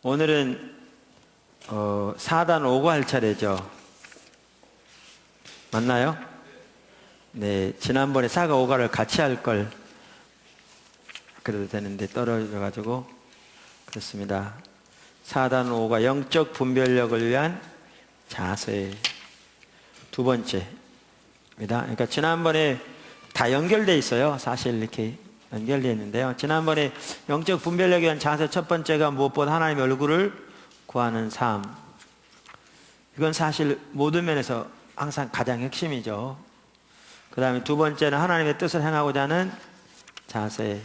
오늘은 4단 5가 할 차례죠. 맞나요? 네, 지난번에 4가 5가를 같이 할 걸 그래도 되는데 떨어져가지고 그렇습니다. 4단 5가 영적 분별력을 위한 자세 두 번째입니다. 그러니까 지난번에 다 연결되어 있어요. 사실 이렇게 연결되어 있는데요. 지난번에 영적 분별력에 대한 자세 첫 번째가 무엇보다 하나님의 얼굴을 구하는 삶. 이건 사실 모든 면에서 항상 가장 핵심이죠. 그 다음에 두 번째는 하나님의 뜻을 행하고자 하는 자세.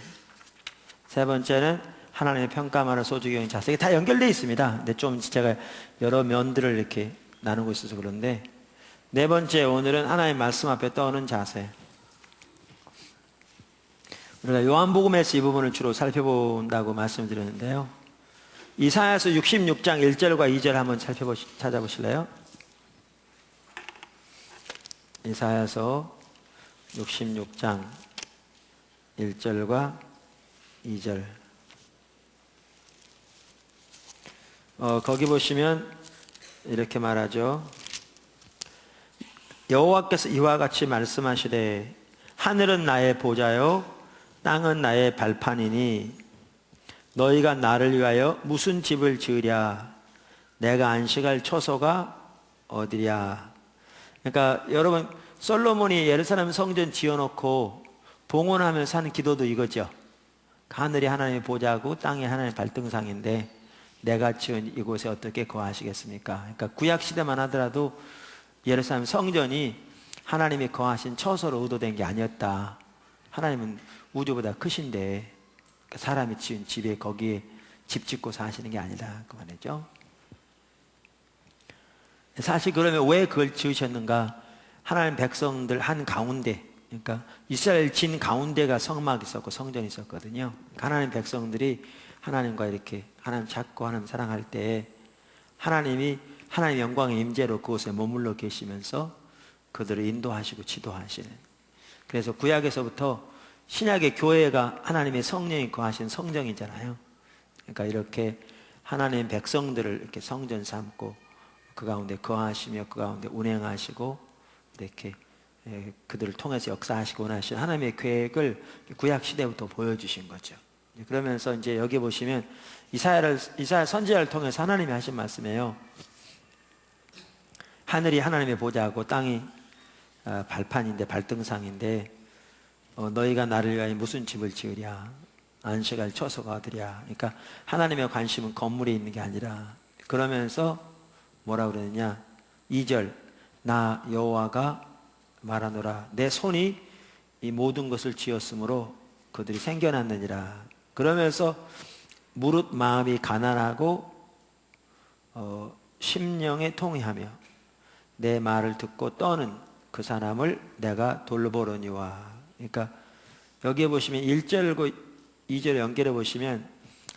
세 번째는 하나님의 평가만을 소중히 여기는 자세. 이게 다 연결되어 있습니다. 근데 좀 제가 여러 면들을 이렇게 나누고 있어서 그런데 네 번째 오늘은 하나님의 말씀 앞에 떠오는 자세. 우리가 요한복음에서 이 부분을 주로 살펴본다고 말씀드렸는데요. 이사야서 66장 1절과 2절 한번 찾아보실래요? 이사야서 66장 1절과 2절. 거기 보시면 이렇게 말하죠. 여호와께서 이와 같이 말씀하시되 하늘은 나의 보좌요 땅은 나의 발판이니 너희가 나를 위하여 무슨 집을 지으랴 내가 안식할 처소가 어디랴. 그러니까 여러분 솔로몬이 예루살렘 성전 지어놓고 봉헌하면서 하는 기도도 이거죠. 하늘이 하나님의 보좌고 땅이 하나님의 발등상인데 내가 지은 이곳에 어떻게 거하시겠습니까? 그러니까 구약 시대만 하더라도 예루살렘 성전이 하나님이 거하신 처소로 의도된 게 아니었다. 하나님은 우주보다 크신데 사람이 지은 집에 거기에 집 짓고 사시는 게 아니다 그 말이죠. 사실 그러면 왜 그걸 지으셨는가? 하나님 백성들 한 가운데, 그러니까 이스라엘 진 가운데가 성막이 있었고 성전이 있었거든요. 하나님 백성들이 하나님과 이렇게 하나님 찾고 하나님 사랑할 때 하나님이 하나님 영광의 임재로 그곳에 머물러 계시면서 그들을 인도하시고 지도하시는. 그래서 구약에서부터 신약의 교회가 하나님의 성령이 거하신 성정이잖아요. 그러니까 이렇게 하나님의 백성들을 이렇게 성전 삼고 그 가운데 거하시며 그 가운데 운행하시고 이렇게 그들을 통해서 역사하시고 원하시는 하나님의 계획을 구약 시대부터 보여주신 거죠. 그러면서 이제 여기 보시면 이사야 선지자를 통해서 하나님이 하신 말씀이에요. 하늘이 하나님의 보좌고 땅이 발판인데 발등상인데 너희가 나를 위하여 무슨 집을 지으랴 안식할 처소가 어디랴. 그러니까 하나님의 관심은 건물에 있는 게 아니라 그러면서 뭐라 그러느냐 2절 나 여호와가 말하노라 내 손이 이 모든 것을 지었으므로 그들이 생겨났느니라. 그러면서 무릇 마음이 가난하고 심령에 통회하며 내 말을 듣고 떠는 그 사람을 내가 돌보려니와. 그러니까 여기에 보시면 1절과 2절 연결해 보시면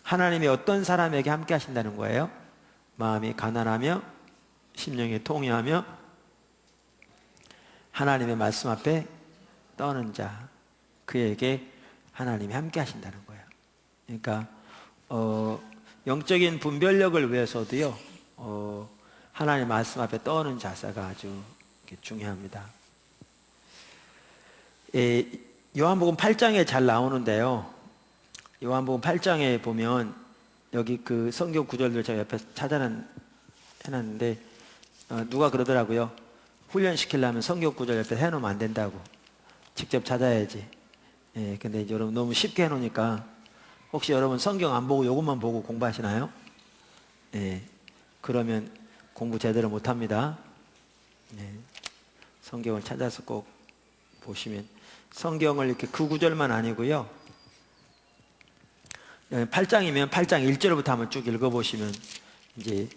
하나님이 어떤 사람에게 함께 하신다는 거예요. 마음이 가난하며 심령에 통회하며 하나님의 말씀 앞에 떠는 자 그에게 하나님이 함께 하신다는 거예요. 그러니까 영적인 분별력을 위해서도요 하나님 말씀 앞에 떠는 자세가 아주 중요합니다. 요한복음 8장에 잘 나오는데요. 요한복음 8장에 보면 여기 그 성경 구절들 제가 옆에 해놨는데 누가 그러더라고요. 훈련시키려면 성경 구절 옆에 해놓으면 안 된다고. 직접 찾아야지. 근데 이제 여러분 너무 쉽게 해놓으니까 혹시 여러분 성경 안 보고 이것만 보고 공부하시나요? 그러면 공부 제대로 못합니다. 성경을 찾아서 꼭 보시면 성경을 이렇게 그 구절만 아니고요 8장이면 8장 1절부터 한번 쭉 읽어보시면 이제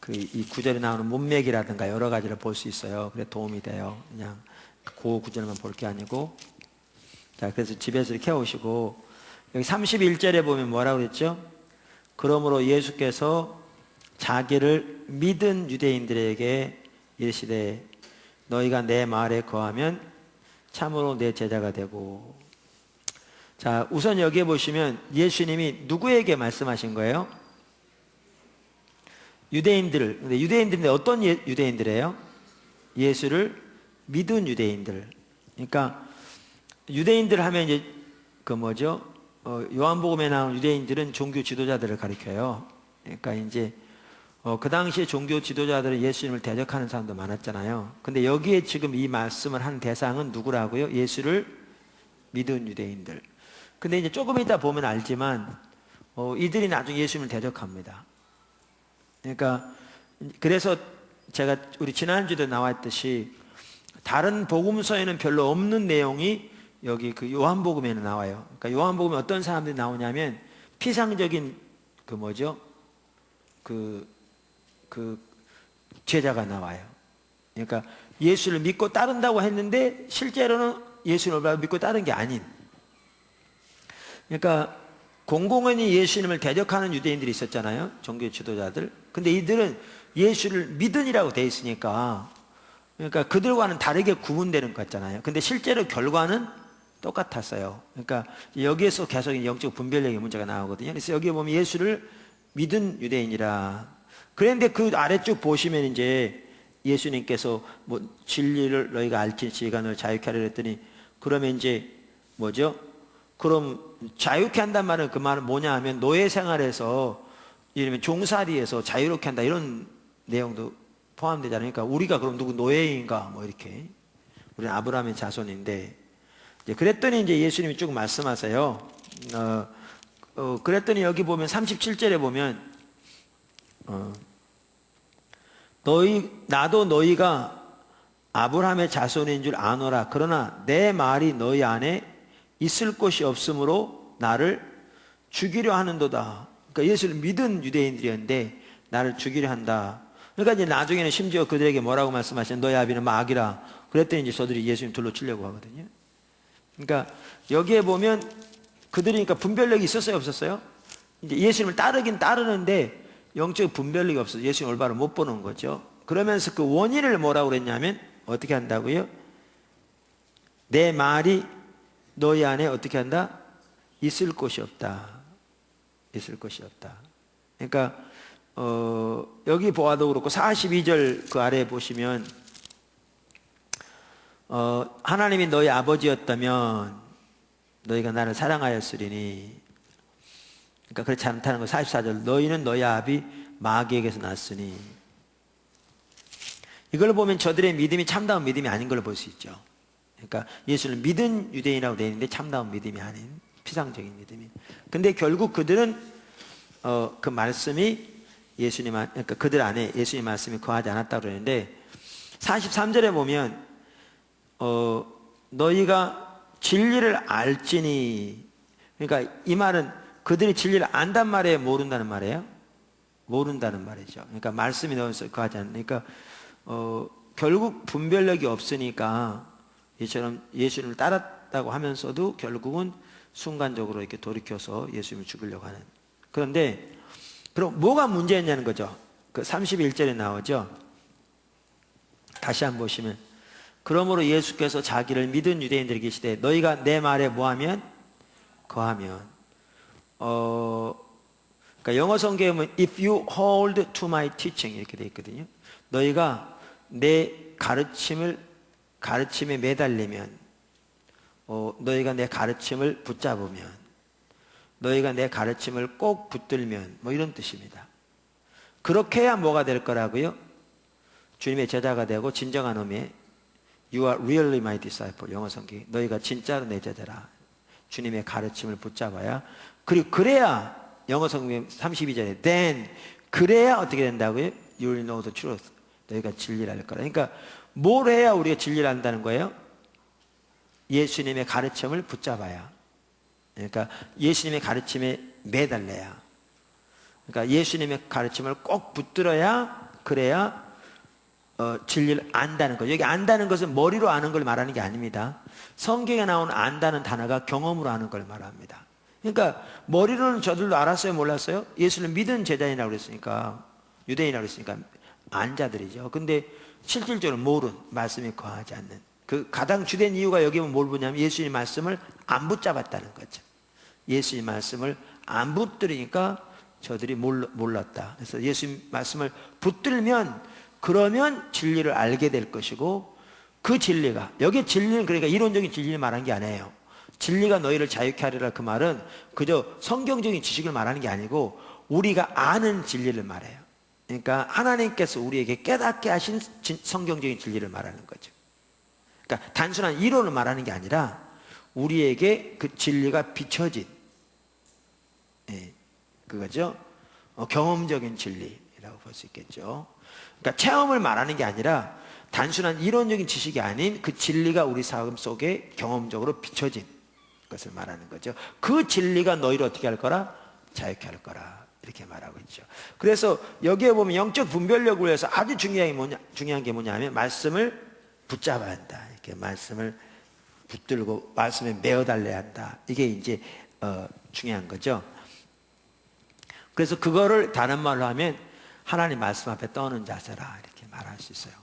이 구절에 나오는 문맥이라든가 여러 가지를 볼 수 있어요. 그래 도움이 돼요. 그냥 그 구절만 볼 게 아니고 자, 그래서 집에서 이렇게 해오시고, 여기 31절에 보면 뭐라고 그랬죠? 그러므로 예수께서 자기를 믿은 유대인들에게 이르시되 너희가 내 말에 거하면 참으로 내 제자가 되고. 자, 우선 여기에 보시면 예수님이 누구에게 말씀하신 거예요? 유대인들. 근데 유대인들인데 어떤 유대인들이에요? 예수를 믿은 유대인들. 그러니까 유대인들 하면 이제 그 뭐죠? 요한복음에 나온 유대인들은 종교 지도자들을 가리켜요. 그러니까 이제 그 당시에 종교 지도자들은 예수님을 대적하는 사람도 많았잖아요. 근데 여기에 지금 이 말씀을 한 대상은 누구라고요? 예수를 믿은 유대인들. 근데 이제 조금 이따 보면 알지만 이들이 나중에 예수님을 대적합니다. 그러니까 그래서 제가 우리 지난주에도 나왔듯이 다른 복음서에는 별로 없는 내용이 여기 그 요한복음에는 나와요. 그러니까 요한복음에 어떤 사람들이 나오냐면 피상적인 그 뭐죠? 그 제자가 나와요. 그러니까 예수를 믿고 따른다고 했는데 실제로는 예수를 믿고 따른 게 아닌. 그러니까 공공연히 예수님을 대적하는 유대인들이 있었잖아요. 종교 지도자들. 근데 이들은 예수를 믿으니라고 돼 있으니까 그러니까 그들과는 다르게 구분되는 것 같잖아요. 근데 실제로 결과는 똑같았어요. 그러니까 여기에서 계속 영적 분별력의 문제가 나오거든요. 그래서 여기 보면 예수를 믿은 유대인이라. 그런데 그 아래쪽 보시면 이제 예수님께서 뭐 진리를 너희가 알지니가 너를 자유케 하려 했더니 그러면 이제 뭐죠? 그럼 자유케 한단 말은 그 말은 뭐냐 하면 노예 생활에서 이러면 종살이에서 자유롭게 한다 이런 내용도 포함되잖아요. 그러니까 우리가 그럼 누구 노예인가 뭐 이렇게 우리는 아브라함의 자손인데 이제 그랬더니 이제 예수님이 쭉 말씀하세요. 그랬더니 여기 보면 37절에 보면 나도 너희가 아브라함의 자손인 줄 아노라. 그러나 내 말이 너희 안에 있을 곳이 없으므로 나를 죽이려 하는도다. 그러니까 예수를 믿은 유대인들이었는데 나를 죽이려 한다. 그러니까 이제 나중에는 심지어 그들에게 뭐라고 말씀하시는 너희 아비는 마귀라. 그랬더니 이제 저들이 예수님 둘로 치려고 하거든요. 그러니까 여기에 보면 그들이 그러니까 분별력이 있었어요, 없었어요? 이제 예수님을 따르긴 따르는데 영적 분별력이 없어서 예수님 올바로 못 보는 거죠. 그러면서 그 원인을 뭐라고 그랬냐면 어떻게 한다고요? 내 말이 너희 안에 어떻게 한다? 있을 곳이 없다. 있을 곳이 없다. 그러니까 여기 보아도 그렇고 42절 그 아래에 보시면 하나님이 너희 아버지였다면 너희가 나를 사랑하였으리니. 그러니까 그렇지 않다는 거. 44절 너희는 너희 아비 마귀에게서 났으니. 이걸 보면 저들의 믿음이 참다운 믿음이 아닌 걸 볼 수 있죠. 그러니까 예수를 믿은 유대인이라고 되어 있는데 참다운 믿음이 아닌 피상적인 믿음이. 근데 결국 그들은 그 말씀이 예수님 그러니까 그들 안에 예수님 말씀이 거하지 않았다고 그러는데 43절에 보면 너희가 진리를 알지니. 그러니까 이 말은 그들이 진리를 안단 말이에요, 모른다는 말이에요? 모른다는 말이죠. 그러니까 말씀이 너희서 거하지 않으니까 결국 분별력이 없으니까 이처럼 예수님을 따랐다고 하면서도 결국은 순간적으로 이렇게 돌이켜서 예수님을 죽이려고 하는. 그런데 그럼 뭐가 문제였냐는 거죠. 그 31절에 나오죠. 다시 한번 보시면 그러므로 예수께서 자기를 믿은 유대인들에게 계시되 너희가 내 말에 뭐하면 거하면. 그러니까 영어 성경에 보면 if you hold to my teaching 이렇게 돼 있거든요. 너희가 내 가르침에 매달리면, 너희가 내 가르침을 붙잡으면, 너희가 내 가르침을 꼭 붙들면, 뭐 이런 뜻입니다. 그렇게 해야 뭐가 될 거라고요? 주님의 제자가 되고 진정한 의미의 You are really my disciple. 영어 성경 너희가 진짜로 내 제자라. 주님의 가르침을 붙잡아야. 그리고 그래야 영어 성경 32절에 then 그래야 어떻게 된다고요? You will know the truth. 너희가 진리를 알 거라. 그러니까 뭘 해야 우리가 진리를 안다는 거예요? 예수님의 가르침을 붙잡아야. 그러니까 예수님의 가르침에 매달려야. 그러니까 예수님의 가르침을 꼭 붙들어야. 그래야 진리를 안다는 것. 여기 안다는 것은 머리로 아는 걸 말하는 게 아닙니다. 성경에 나오는 안다는 단어가 경험으로 아는 걸 말합니다. 그러니까 머리로는 저들도 알았어요, 몰랐어요? 예수를 믿은 제자이라고 그랬으니까, 유대인이라고 그랬으니까 안 자들이죠. 근데 실질적으로 모르는, 말씀이 거하지 않는, 그 가장 주된 이유가 여기 보면 뭘 보냐면 예수님 말씀을 안 붙잡았다는 거죠. 예수님 말씀을 안 붙들으니까 저들이 몰랐다. 그래서 예수님 말씀을 붙들면 그러면 진리를 알게 될 것이고, 그 진리가, 여기 진리는 그러니까 이론적인 진리를 말한 게 아니에요. 진리가 너희를 자유케 하리라, 그 말은 그저 성경적인 지식을 말하는 게 아니고 우리가 아는 진리를 말해요. 그러니까 하나님께서 우리에게 깨닫게 하신 성경적인 진리를 말하는 거죠. 그러니까 단순한 이론을 말하는 게 아니라 우리에게 그 진리가 비춰진, 그거죠. 경험적인 진리라고 볼 수 있겠죠. 그러니까 체험을 말하는 게 아니라 단순한 이론적인 지식이 아닌 그 진리가 우리 삶 속에 경험적으로 비춰진 것을 말하는 거죠. 그 진리가 너희를 어떻게 할 거라? 자유케 할 거라. 이렇게 말하고 있죠. 그래서 여기에 보면 영적 분별력을 위해서 아주 중요한 게 뭐냐면 말씀을 붙잡아야 한다. 이렇게 말씀을 붙들고 말씀에 매어달려야 한다. 이게 이제 중요한 거죠. 그래서 그거를 다른 말로 하면 하나님 말씀 앞에 떠는 자세라, 이렇게 말할 수 있어요.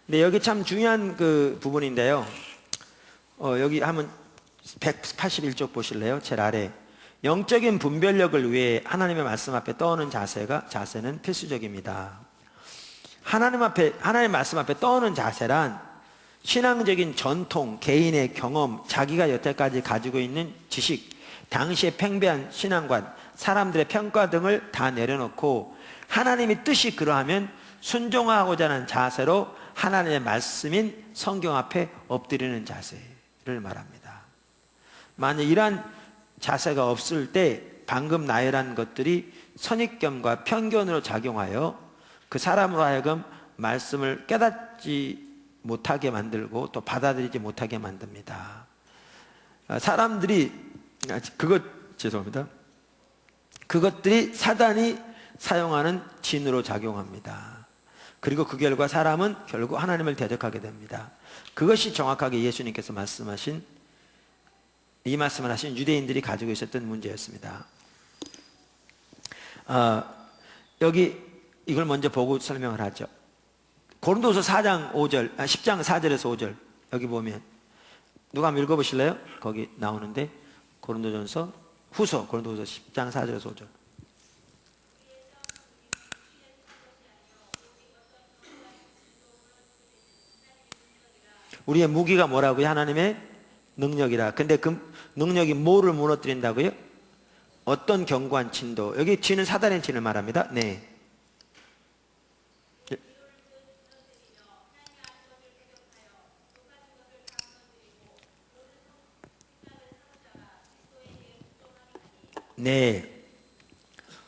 근데 여기 참 중요한 그 부분인데요. 여기 한번 181쪽 보실래요? 제일 아래. 영적인 분별력을 위해 하나님의 말씀 앞에 떠는 자세는 필수적입니다. 하나님 말씀 앞에 떠는 자세란 신앙적인 전통, 개인의 경험, 자기가 여태까지 가지고 있는 지식, 당시의 팽배한 신앙관, 사람들의 평가 등을 다 내려놓고 하나님의 뜻이 그러하면 순종하고자 하는 자세로 하나님의 말씀인 성경 앞에 엎드리는 자세를 말합니다. 만약 이러한 자세가 없을 때 방금 나열한 것들이 선입견과 편견으로 작용하여 그 사람으로 하여금 말씀을 깨닫지 못하게 만들고 또 받아들이지 못하게 만듭니다. 죄송합니다. 그것들이 사단이 사용하는 진으로 작용합니다. 그리고 그 결과 사람은 결국 하나님을 대적하게 됩니다. 그것이 정확하게 예수님께서 이 말씀을 하신 유대인들이 가지고 있었던 문제였습니다. 여기 이걸 먼저 보고 설명을 하죠. 고린도서 10장 4절에서 5절 여기 보면 누가 한번 읽어보실래요? 거기 나오는데 고린도서 10장 4절에서 5절. 우리의 무기가 뭐라고요? 하나님의 능력이라. 근데 그 능력이 뭐를 무너뜨린다고요? 어떤 견고한 진도. 여기 진은 사단의 진을 말합니다. 네. 네.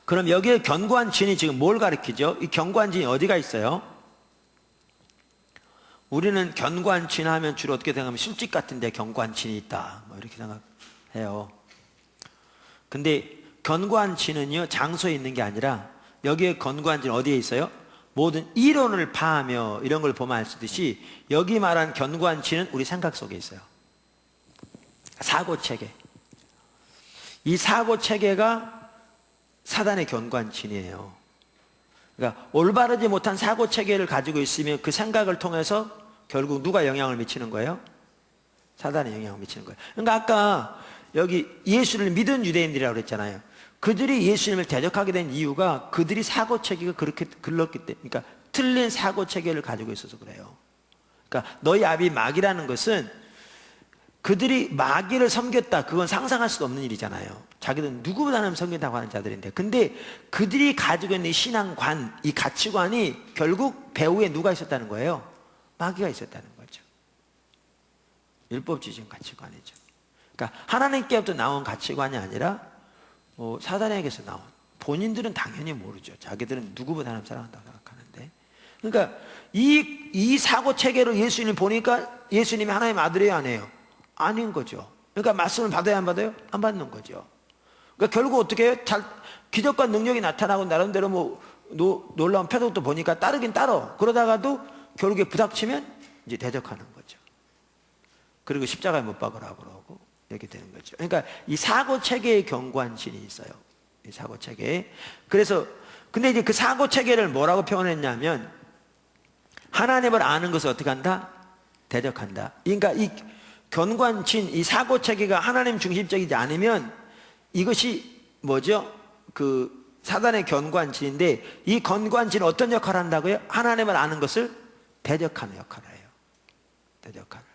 그럼 여기에 견고한 진이 지금 뭘 가리키죠? 이 견고한 진이 어디가 있어요? 우리는 견고한 진 하면 주로 어떻게 생각하면 술집 같은데 견고한 진이 있다, 뭐 이렇게 생각해요. 근데 견고한 진은요 장소에 있는 게 아니라 여기에 견고한 진은 어디에 있어요? 모든 이론을 파하며 이런 걸 보면 알 수 있듯이 여기 말한 견고한 진은 우리 생각 속에 있어요. 사고체계. 이 사고체계가 사단의 견고한 진이에요. 그러니까 올바르지 못한 사고체계를 가지고 있으면 그 생각을 통해서 결국 누가 영향을 미치는 거예요? 사단이 영향을 미치는 거예요. 그러니까 아까 여기 예수를 믿은 유대인들이라고 그랬잖아요. 그들이 예수님을 대적하게 된 이유가 그들이 사고체계가 그렇게 글렀기 때문에, 그러니까 틀린 사고체계를 가지고 있어서 그래요. 그러니까 너희 아비 마귀라는 것은 그들이 마귀를 섬겼다, 그건 상상할 수도 없는 일이잖아요. 자기들은 누구보다는 섬긴다고 하는 자들인데, 근데 그들이 가지고 있는 이 신앙관, 이 가치관이 결국 배후에 누가 있었다는 거예요? 마귀가 있었다는 거죠. 율법주의적인 가치관이죠. 그러니까 하나님께부터 나온 가치관이 아니라 사단에게서 나온, 본인들은 당연히 모르죠. 자기들은 누구보다는 사랑한다고 생각하는데, 그러니까 이 사고 체계로 예수님 보니까 예수님이 하나님의 아들이에요, 안 해요? 아닌 거죠. 그러니까 말씀을 받아야 안 받아요? 안 받는 거죠. 그러니까 결국 어떻게 해요? 기적과 능력이 나타나고 나름대로 놀라운 표적도 보니까 따르긴 따라. 그러다가도 결국에 부닥치면 이제 대적하는 거죠. 그리고 십자가에 못 박으라고 그러고 이렇게 되는 거죠. 그러니까 이 사고 체계의 견고한 진이 있어요. 이 사고 체계. 그래서 근데 이제 그 사고 체계를 뭐라고 표현했냐면 하나님을 아는 것을 어떻게 한다? 대적한다. 그러니까 이 견고한 진, 이 사고 체계가 하나님 중심적이지 않으면 이것이 뭐죠? 그 사단의 견고한 진인데 이 견고한 진은 어떤 역할을 한다고요? 하나님을 아는 것을 대적하는 역할을 해요. 대적하는.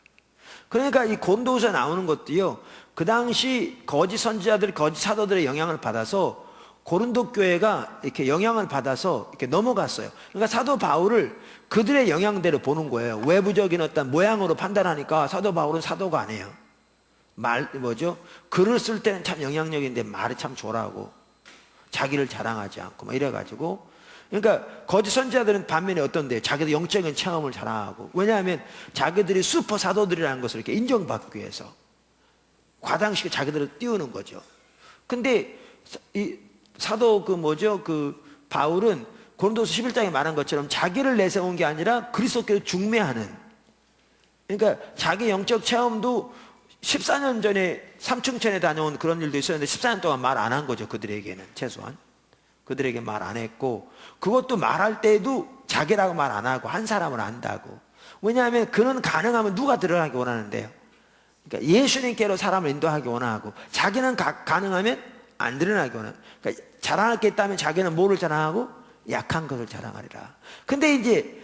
그러니까 이 고린도후서 나오는 것도요. 그 당시 거짓 선지자들, 거짓 사도들의 영향을 받아서 고린도 교회가 이렇게 영향을 받아서 이렇게 넘어갔어요. 그러니까 사도 바울을 그들의 영향대로 보는 거예요. 외부적인 어떤 모양으로 판단하니까 사도 바울은 사도가 아니에요. 글을 쓸 때는 참 영향력인데 말이 참 조라고 자기를 자랑하지 않고 막 이래가지고 그러니까 거짓 선지자들은 반면에 어떤데요? 자기도 영적인 체험을 자랑하고 왜냐하면 자기들이 슈퍼 사도들이라는 것을 이렇게 인정받기 위해서 과장시켜 자기들을 띄우는 거죠. 근데 이 사도 그 바울은 고린도서 11장에 말한 것처럼 자기를 내세운 게 아니라 그리스도께로 중매하는 그러니까 자기 영적 체험도 14년 전에 삼층천에 다녀온 그런 일도 있었는데 14년 동안 말 안 한 거죠. 그들에게는 최소한 그들에게 말 안 했고 그것도 말할 때에도 자기라고 말 안 하고 한 사람을 안다고. 왜냐하면 그는 가능하면 누가 드러나기 원하는데요. 그러니까 예수님께로 사람을 인도하기 원하고 자기는 가능하면 안 드러나기 원하고 그러니까 자랑할 게 있다면 자기는 뭐를 자랑하고 약한 것을 자랑하리라. 근데 이제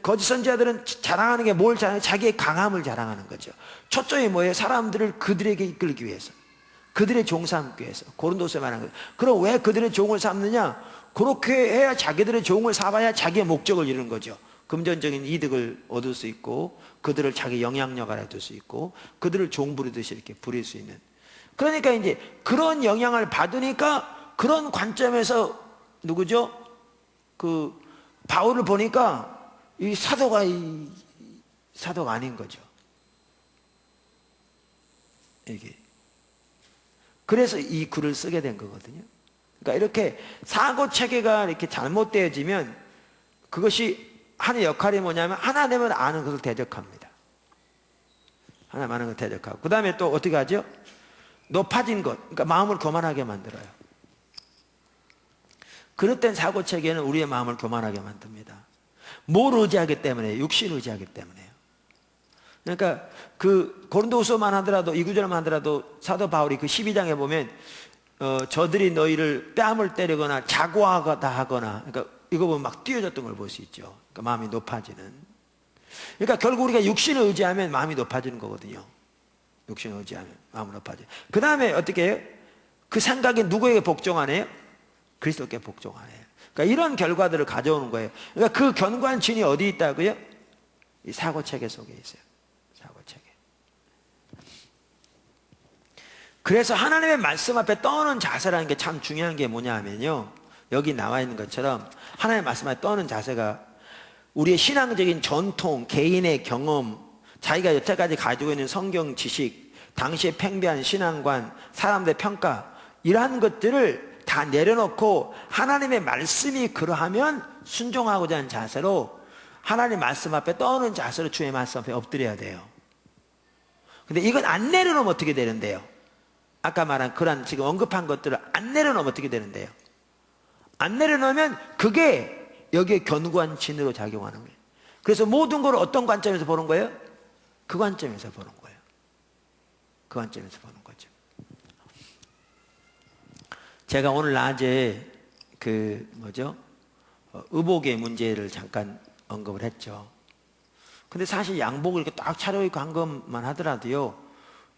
거짓 선지자들은 자랑하는 게 뭘 자랑해요? 자기의 강함을 자랑하는 거죠. 초점이 뭐예요? 사람들을 그들에게 이끌기 위해서 그들의 종 삼기 위해서 고린도서에 말한 거예요. 그럼 왜 그들의 종을 삼느냐? 그렇게 해야 자기들의 종을 삼아야 자기의 목적을 이루는 거죠. 금전적인 이득을 얻을 수 있고 그들을 자기 영향력 아래 둘 수 있고 그들을 종 부리듯이 이렇게 부릴 수 있는. 그러니까 이제 그런 영향을 받으니까 그런 관점에서 누구죠? 그 바울을 보니까 이 사도가 아닌 거죠. 이게. 그래서 이 글을 쓰게 된 거거든요. 그러니까 이렇게 사고 체계가 이렇게 잘못되어지면 그것이 하는 역할이 뭐냐면 하나님을 아는 것을 대적합니다. 하나님 아는 것을 대적하고 그 다음에 또 어떻게 하죠? 높아진 것, 그러니까 마음을 교만하게 만들어요. 그릇된 사고 체계는 우리의 마음을 교만하게 만듭니다. 뭘 의지하기 때문에? 육신을 의지하기 때문에요. 그러니까 그 고린도후서만 하더라도 이 구절만 하더라도 사도 바울이 그 12장에 보면 저들이 너희를 뺨을 때리거나 자고하다 하거나 그러니까 이거 보면 막 뛰어졌던 걸 볼 수 있죠. 그러니까 마음이 높아지는. 그러니까 결국 우리가 육신을 의지하면 마음이 높아지는 거거든요. 육신을 의지하면 마음이 높아져요. 그 다음에 어떻게 해요? 그 생각이 누구에게 복종하네요? 그리스도께 복종하네요. 그러니까 이런 결과들을 가져오는 거예요. 그러니까 그 견고한 진이 어디 있다고요? 이 사고체계 속에 있어요. 사고체계. 그래서 하나님의 말씀 앞에 떠오는 자세라는 게 참 중요한 게 뭐냐 하면요. 여기 나와 있는 것처럼 하나님의 말씀 앞에 떠오는 자세가 우리의 신앙적인 전통, 개인의 경험, 자기가 여태까지 가지고 있는 성경 지식, 당시의 팽배한 신앙관, 사람들의 평가 이러한 것들을 다 내려놓고 하나님의 말씀이 그러하면 순종하고자 하는 자세로 하나님 말씀 앞에 떠오는 자세로 주의 말씀 앞에 엎드려야 돼요. 근데 이건 안 내려놓으면 어떻게 되는데요? 아까 말한 그런 지금 언급한 것들을 안 내려놓으면 어떻게 되는데요? 안 내려놓으면 그게 여기에 견고한 진으로 작용하는 거예요. 그래서 모든 걸 어떤 관점에서 보는 거예요? 그 관점에서 보는 거예요. 그 관점에서 보는 거죠. 제가 오늘 낮에 의복의 문제를 잠깐 언급을 했죠. 근데 사실 양복을 이렇게 딱 차려입고 한 것만 하더라도요,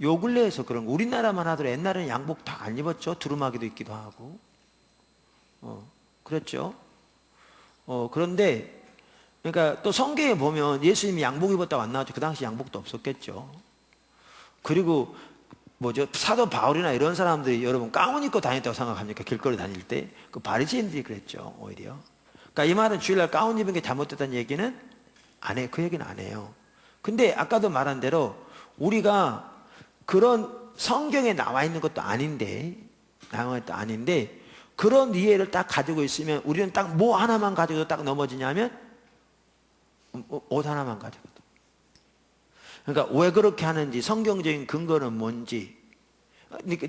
요 근래에서 그런 거, 우리나라만 하더라도 옛날에는 양복 다 안 입었죠. 두루마기도 있기도 하고. 그랬죠. 그런데, 그러니까 또 성경에 보면 예수님이 양복 입었다고 안 나왔죠. 그 당시 양복도 없었겠죠. 그리고 사도 바울이나 이런 사람들이 여러분 가운 입고 다녔다고 생각합니까? 길거리 다닐 때. 그 바리새인들이 그랬죠, 오히려. 그러니까 이 말은 주일날 가운 입은 게 잘못됐다는 얘기는 안 해요. 그 얘기는 안 해요. 근데 아까도 말한 대로 우리가 그런 성경에 나와 있는 것도 아닌데, 그런 이해를 딱 가지고 있으면 우리는 딱 뭐 하나만 가지고 딱 넘어지냐면 옷 하나만 가지고도. 그러니까 왜 그렇게 하는지, 성경적인 근거는 뭔지.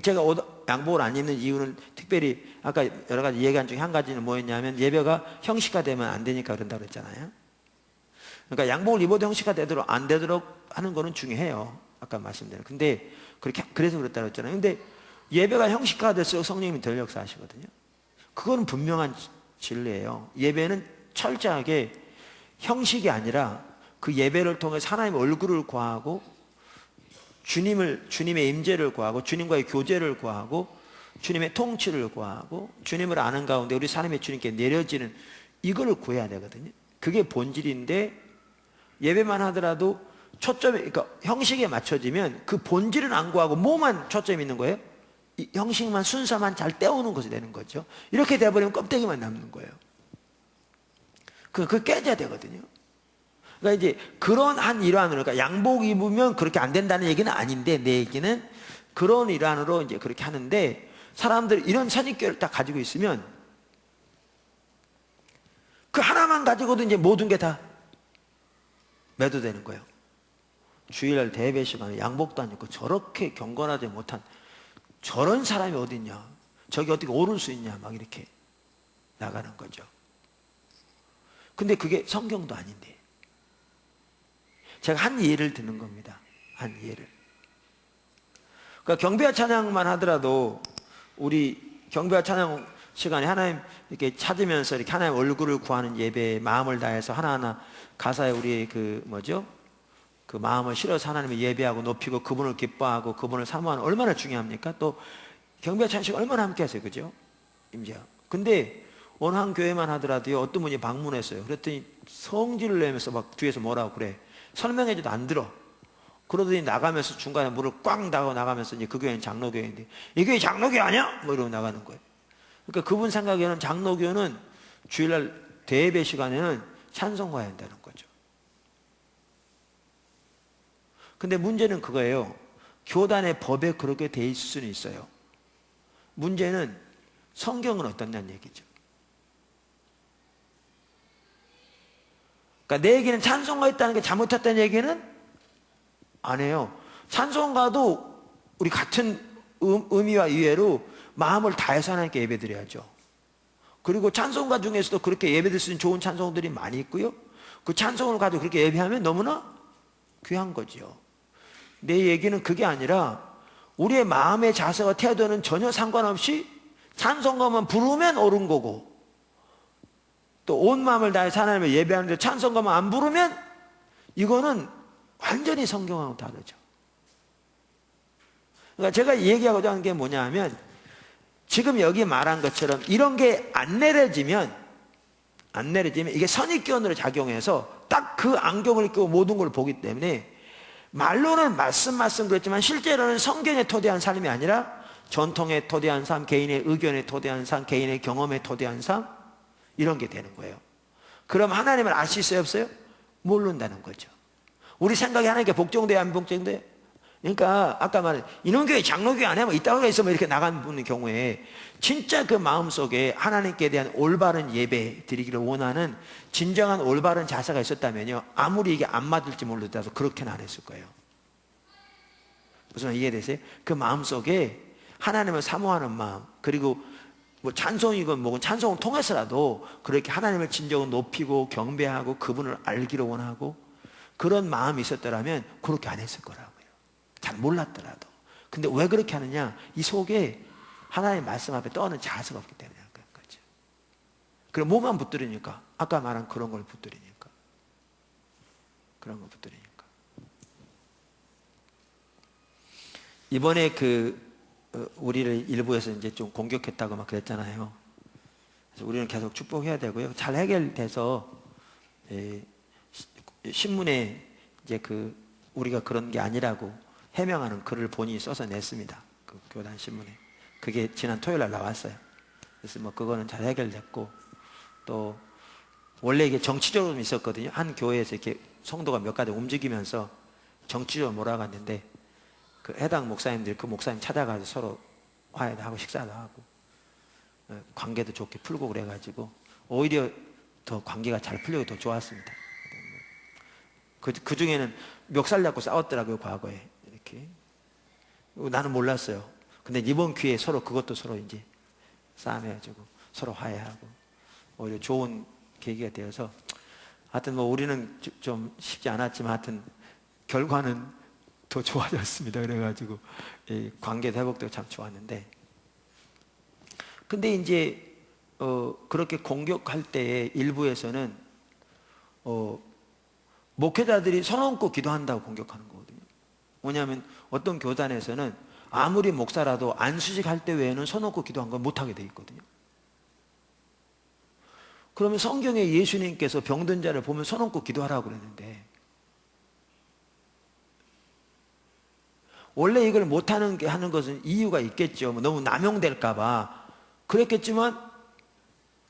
제가 양복을 안 입는 이유는 특별히 아까 여러 가지 얘기한 중에 한 가지는 뭐였냐면, 예배가 형식화되면 안 되니까 그런다고 그랬잖아요. 그러니까 양복을 입어도 형식화되도록 안 되도록 하는 거는 중요해요. 아까 말씀드린. 근데 그래서 그랬다고 했잖아요. 근데 예배가 형식화될수록 성령님이 덜 역사하시거든요. 그거는 분명한 진리예요. 예배는 철저하게 형식이 아니라 그 예배를 통해서 하나님의 얼굴을 구하고 주님의 임재를 구하고 주님과의 교제를 구하고 주님의 통치를 구하고 주님을 아는 가운데 우리 삶의 주님께 내려지는 이걸 구해야 되거든요. 그게 본질인데, 예배만 하더라도 초점이, 그러니까 형식에 맞춰지면 그 본질은 안 구하고 뭐만 초점이 있는 거예요? 이 형식만, 순서만 잘 떼우는 것이 되는 거죠. 이렇게 돼버리면 껍데기만 남는 거예요. 그거 깨져야 되거든요. 그러니까 이제 그런 한 일환으로, 그러니까 양복 입으면 그렇게 안 된다는 얘기는 아닌데, 내 얘기는 그런 일환으로 이제 그렇게 하는데, 사람들이 이런 선입견을 딱 가지고 있으면 그 하나만 가지고도 이제 모든 게 다 매도되는 거예요. 주일날 대배 시간에 양복도 안 입고 저렇게 경건하지 못한 저런 사람이 어딨냐, 저기 어떻게 오를 수 있냐, 막 이렇게 나가는 거죠. 근데 그게 성경도 아닌데, 제가 한 예를 드는 겁니다. 한 예를. 그러니까 경배와 찬양만 하더라도 우리 경배와 찬양 시간에 하나님 이렇게 찾으면서 이렇게 하나님 얼굴을 구하는 예배에 마음을 다해서 하나하나 가사에 우리의 그 마음을 실어서 하나님을 예배하고 높이고 그분을 기뻐하고 그분을 사모하는, 얼마나 중요합니까? 또 경배와 찬양 얼마나 함께 하세요, 그죠? 임재야. 근데 어느 한 교회만 하더라도요, 어떤 분이 방문했어요. 그랬더니 성질을 내면서 막 뒤에서 뭐라고 그래. 설명해줘도 안 들어. 그러더니 나가면서 중간에 물을 꽉 나가고 나가면서, 이제 그 교회는 장로교회인데, 이 교회 장로교회 아니야? 뭐 이러고 나가는 거예요. 그러니까 그분 생각에는 장로교회는 주일날 대예배 시간에는 찬송가야 한다는 거죠. 근데 문제는 그거예요. 교단의 법에 그렇게 돼 있을 수는 있어요. 문제는 성경은 어떻냐는 얘기죠. 그러니까 내 얘기는 찬송가 있다는 게 잘못했다는 얘기는 아니에요. 찬송가도 우리 같은 의미와 이해로 마음을 다해서 하나님께 예배드려야죠. 그리고 찬송가 중에서도 그렇게 예배드릴 수 있는 좋은 찬송들이 많이 있고요. 그 찬송을 가지고 그렇게 예배하면 너무나 귀한 거죠. 내 얘기는 그게 아니라 우리의 마음의 자세와 태도는 전혀 상관없이 찬송가만 부르면 옳은 거고, 또 온 마음을 다해서 하나님을 예배하는데 찬송가만 안 부르면 이거는 완전히 성경하고 다르죠. 그러니까 제가 얘기하고자 하는 게 뭐냐 하면, 지금 여기 말한 것처럼 이런 게 안 내려지면 이게 선입견으로 작용해서 딱 그 안경을 끼고 모든 걸 보기 때문에, 말로는 말씀 그랬지만 실제로는 성경에 토대한 삶이 아니라 전통에 토대한 삶, 개인의 의견에 토대한 삶, 개인의 경험에 토대한 삶, 이런 게 되는 거예요. 그럼 하나님을 알 수 있어요, 없어요? 모른다는 거죠. 우리 생각이 하나님께 복종돼야 안 복종돼요? 그러니까 아까 말한 인원교회 장로교회 안에 뭐 이따가 있으면 이렇게 나간 분의 경우에 진짜 그 마음속에 하나님께 대한 올바른 예배 드리기를 원하는 진정한 올바른 자세가 있었다면요, 아무리 이게 안 맞을지 모르더라도 그렇게는 안 했을 거예요. 무슨 말 이해되세요? 그 마음속에 하나님을 사모하는 마음, 그리고 뭐 찬송이건 뭐건 찬송을 통해서라도 그렇게 하나님을 진정으로 높이고 경배하고 그분을 알기를 원하고 그런 마음이 있었더라면 그렇게 안 했을 거라고요. 잘 몰랐더라도. 근데 왜 그렇게 하느냐? 이 속에 하나님의 말씀 앞에 떠는 자세가 없기 때문에 그런 거죠. 그럼 뭐만 붙들으니까? 아까 말한 그런 걸 붙들으니까. 그런 걸 붙들으니까. 이번에 우리를 일부에서 이제 좀 공격했다고 막 그랬잖아요. 그래서 우리는 계속 축복해야 되고요. 잘 해결돼서 신문에 이제 우리가 그런 게 아니라고 해명하는 글을 본인이 써서 냈습니다. 그 교단 신문에. 그게 지난 토요일 날 나왔어요. 그래서 뭐 그거는 잘 해결됐고, 또 원래 이게 정치적으로 좀 있었거든요. 한 교회에서 이렇게 성도가 몇 가지 움직이면서 정치적으로 몰아갔는데, 그 해당 목사님들이 그 목사님 찾아가서 서로 화해도 하고 식사도 하고 관계도 좋게 풀고 그래가지고 오히려 더 관계가 잘 풀리고 더 좋았습니다. 그 중에는 멱살 잡고 싸웠더라고요, 과거에. 이렇게. 나는 몰랐어요. 근데 이번 기회에 그것도 서로 이제 싸움해가지고 서로 화해하고 오히려 좋은 계기가 되어서 하여튼 뭐 우리는 좀 쉽지 않았지만 하여튼 결과는 더 좋아졌습니다. 그래가지고 관계도 회복되고 참 좋았는데, 근데 이제 그렇게 공격할 때에 일부에서는 목회자들이 손 얹고 기도한다고 공격하는 거거든요. 뭐냐면 어떤 교단에서는 아무리 목사라도 안수식할 때 외에는 손 얹고 기도한 건 못하게 돼 있거든요. 그러면 성경에 예수님께서 병든 자를 보면 손 얹고 기도하라고 그랬는데, 원래 이걸 못하는 게 하는 것은 이유가 있겠죠. 뭐 너무 남용될까봐 그랬겠지만,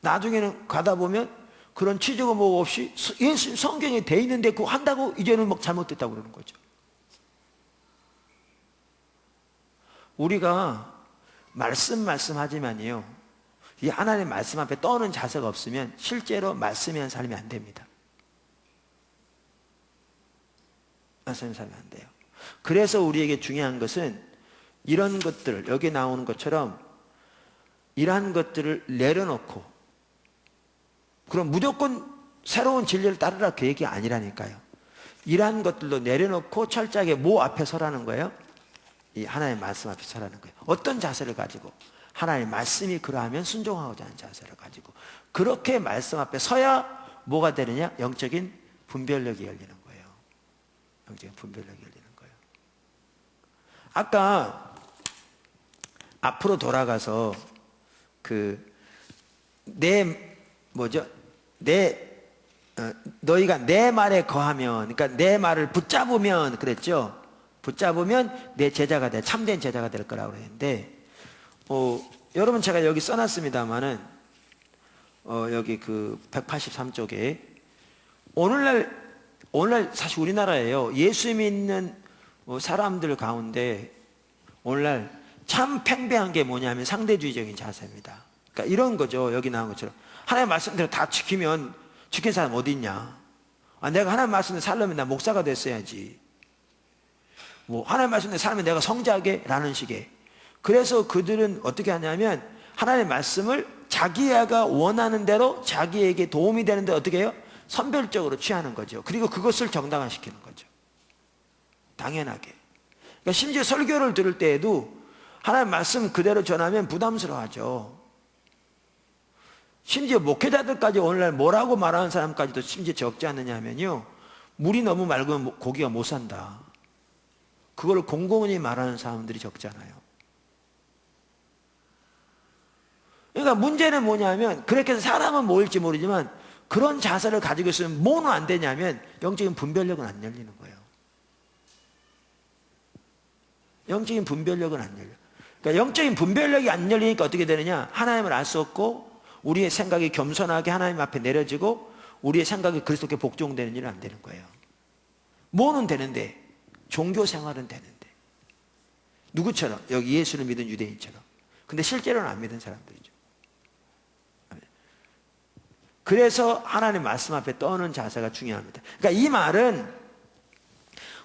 나중에는 가다 보면 그런 취지가 뭐 없이 예수 성경에 돼 있는데 그거 한다고 이제는 막 잘못됐다고 그러는 거죠. 우리가 말씀하지만요, 이 하나님의 말씀 앞에 떠는 자세가 없으면 실제로 말씀이한 삶이 안 됩니다. 말씀이한 삶이 안 돼요. 그래서 우리에게 중요한 것은 이런 것들, 여기 나오는 것처럼 이러한 것들을 내려놓고, 그럼 무조건 새로운 진리를 따르라 그 얘기 아니라니까요. 이러한 것들도 내려놓고 철저하게 뭐 앞에 서라는 거예요? 이 하나님의 말씀 앞에 서라는 거예요. 어떤 자세를 가지고? 하나님의 말씀이 그러하면 순종하고자 하는 자세를 가지고, 그렇게 말씀 앞에 서야 뭐가 되느냐? 영적인 분별력이 열리는 거예요. 영적인 분별력이 열리는 거예요. 아까 앞으로 돌아가서 너희가 내 말에 거하면, 그러니까 내 말을 붙잡으면 그랬죠. 붙잡으면 내 제자가 돼, 참된 제자가 될 거라고 그랬는데, 여러분 제가 여기 써놨습니다만은 여기 그 183쪽에 오늘날 사실 우리나라에요, 예수 믿는 사람들 가운데 오늘날 참 팽배한 게 뭐냐면 상대주의적인 자세입니다. 그러니까 이런 거죠. 여기 나온 것처럼 하나님의 말씀대로 다 지키면 지킨 사람 어디 있냐? 내가 하나님의 말씀대로 살려면 나 목사가 됐어야지. 뭐 하나님의 말씀대로 살면 내가 성자게? 라는 식의. 그래서 그들은 어떻게 하냐면 하나님의 말씀을 자기가 원하는 대로 자기에게 도움이 되는 데 어떻게 해요? 선별적으로 취하는 거죠. 그리고 그것을 정당화시키는 거죠. 당연하게. 그러니까 심지어 설교를 들을 때에도 하나님의 말씀 그대로 전하면 부담스러워하죠. 심지어 목회자들까지 오늘날 뭐라고 말하는 사람까지도 심지어 적지 않느냐 하면요, 물이 너무 맑으면 고기가 못 산다. 그걸 공공연히 말하는 사람들이 적잖아요. 그러니까 문제는 뭐냐면, 그렇게 해서 사람은 모일지 모르지만 그런 자세를 가지고 있으면 뭐는 안 되냐면 영적인 분별력은 안 열리는 거예요. 영적인 분별력은 안 열려. 그러니까 영적인 분별력이 안 열리니까 어떻게 되느냐? 하나님을 알 수 없고 우리의 생각이 겸손하게 하나님 앞에 내려지고 우리의 생각이 그리스도께 복종되는 일은 안 되는 거예요. 뭐는 되는데? 종교 생활은 되는데. 누구처럼? 여기 예수를 믿은 유대인처럼. 근데 실제로는 안 믿은 사람들이죠. 그래서 하나님 말씀 앞에 떠는 자세가 중요합니다. 그러니까 이 말은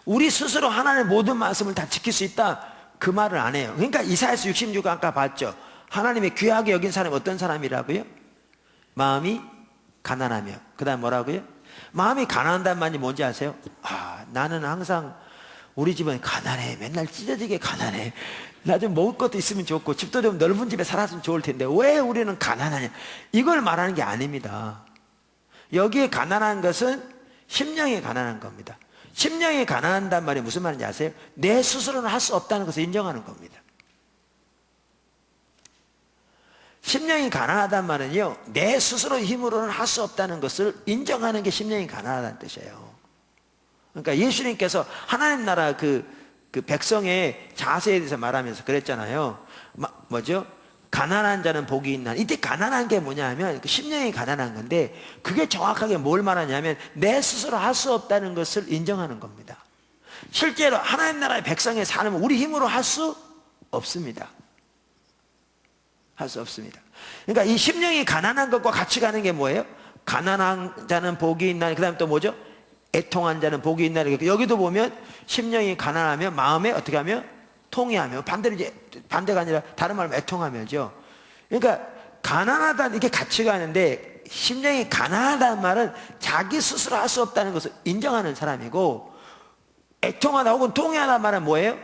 우리 스스로 하나님의 모든 말씀을 다 지킬 수 있다, 그 말을 안 해요. 그러니까 이사야서 66 아까 봤죠. 하나님의 귀하게 여긴 사람이 어떤 사람이라고요? 마음이 가난하며. 그 다음 뭐라고요? 마음이 가난하다는 말이 뭔지 아세요? 나는 항상 우리 집은 가난해. 맨날 찢어지게 가난해. 나 좀 먹을 것도 있으면 좋고 집도 좀 넓은 집에 살았으면 좋을 텐데 왜 우리는 가난하냐? 이걸 말하는 게 아닙니다. 여기에 가난한 것은 심령이 가난한 겁니다. 심령이 가난한단 말이 무슨 말인지 아세요? 내 스스로는 할 수 없다는 것을 인정하는 겁니다. 심령이 가난하단 말은요, 내 스스로 힘으로는 할 수 없다는 것을 인정하는 게 심령이 가난하다는 뜻이에요. 그러니까 예수님께서 하나님 나라 그 백성의 자세에 대해서 말하면서 그랬잖아요. 뭐죠? 가난한 자는 복이 있나. 이때 가난한 게 뭐냐 하면 심령이 가난한 건데, 그게 정확하게 뭘 말하냐면 내 스스로 할 수 없다는 것을 인정하는 겁니다. 실제로 하나님 나라의 백성의 삶은 우리 힘으로 할 수 없습니다. 할 수 없습니다. 그러니까 이 심령이 가난한 것과 같이 가는 게 뭐예요? 가난한 자는 복이 있나. 그 다음에 또 뭐죠? 애통한 자는 복이 있나. 이렇게 여기도 보면 심령이 가난하며 마음에 어떻게 하며 통해하며, 반대로 이제 반대가 아니라 다른 말로 애통하며죠. 그러니까 가난하다 이렇게 가치가 있는데, 심령이 가난하다는 말은 자기 스스로 할 수 없다는 것을 인정하는 사람이고, 애통하다 혹은 통해하다는 말은 뭐예요?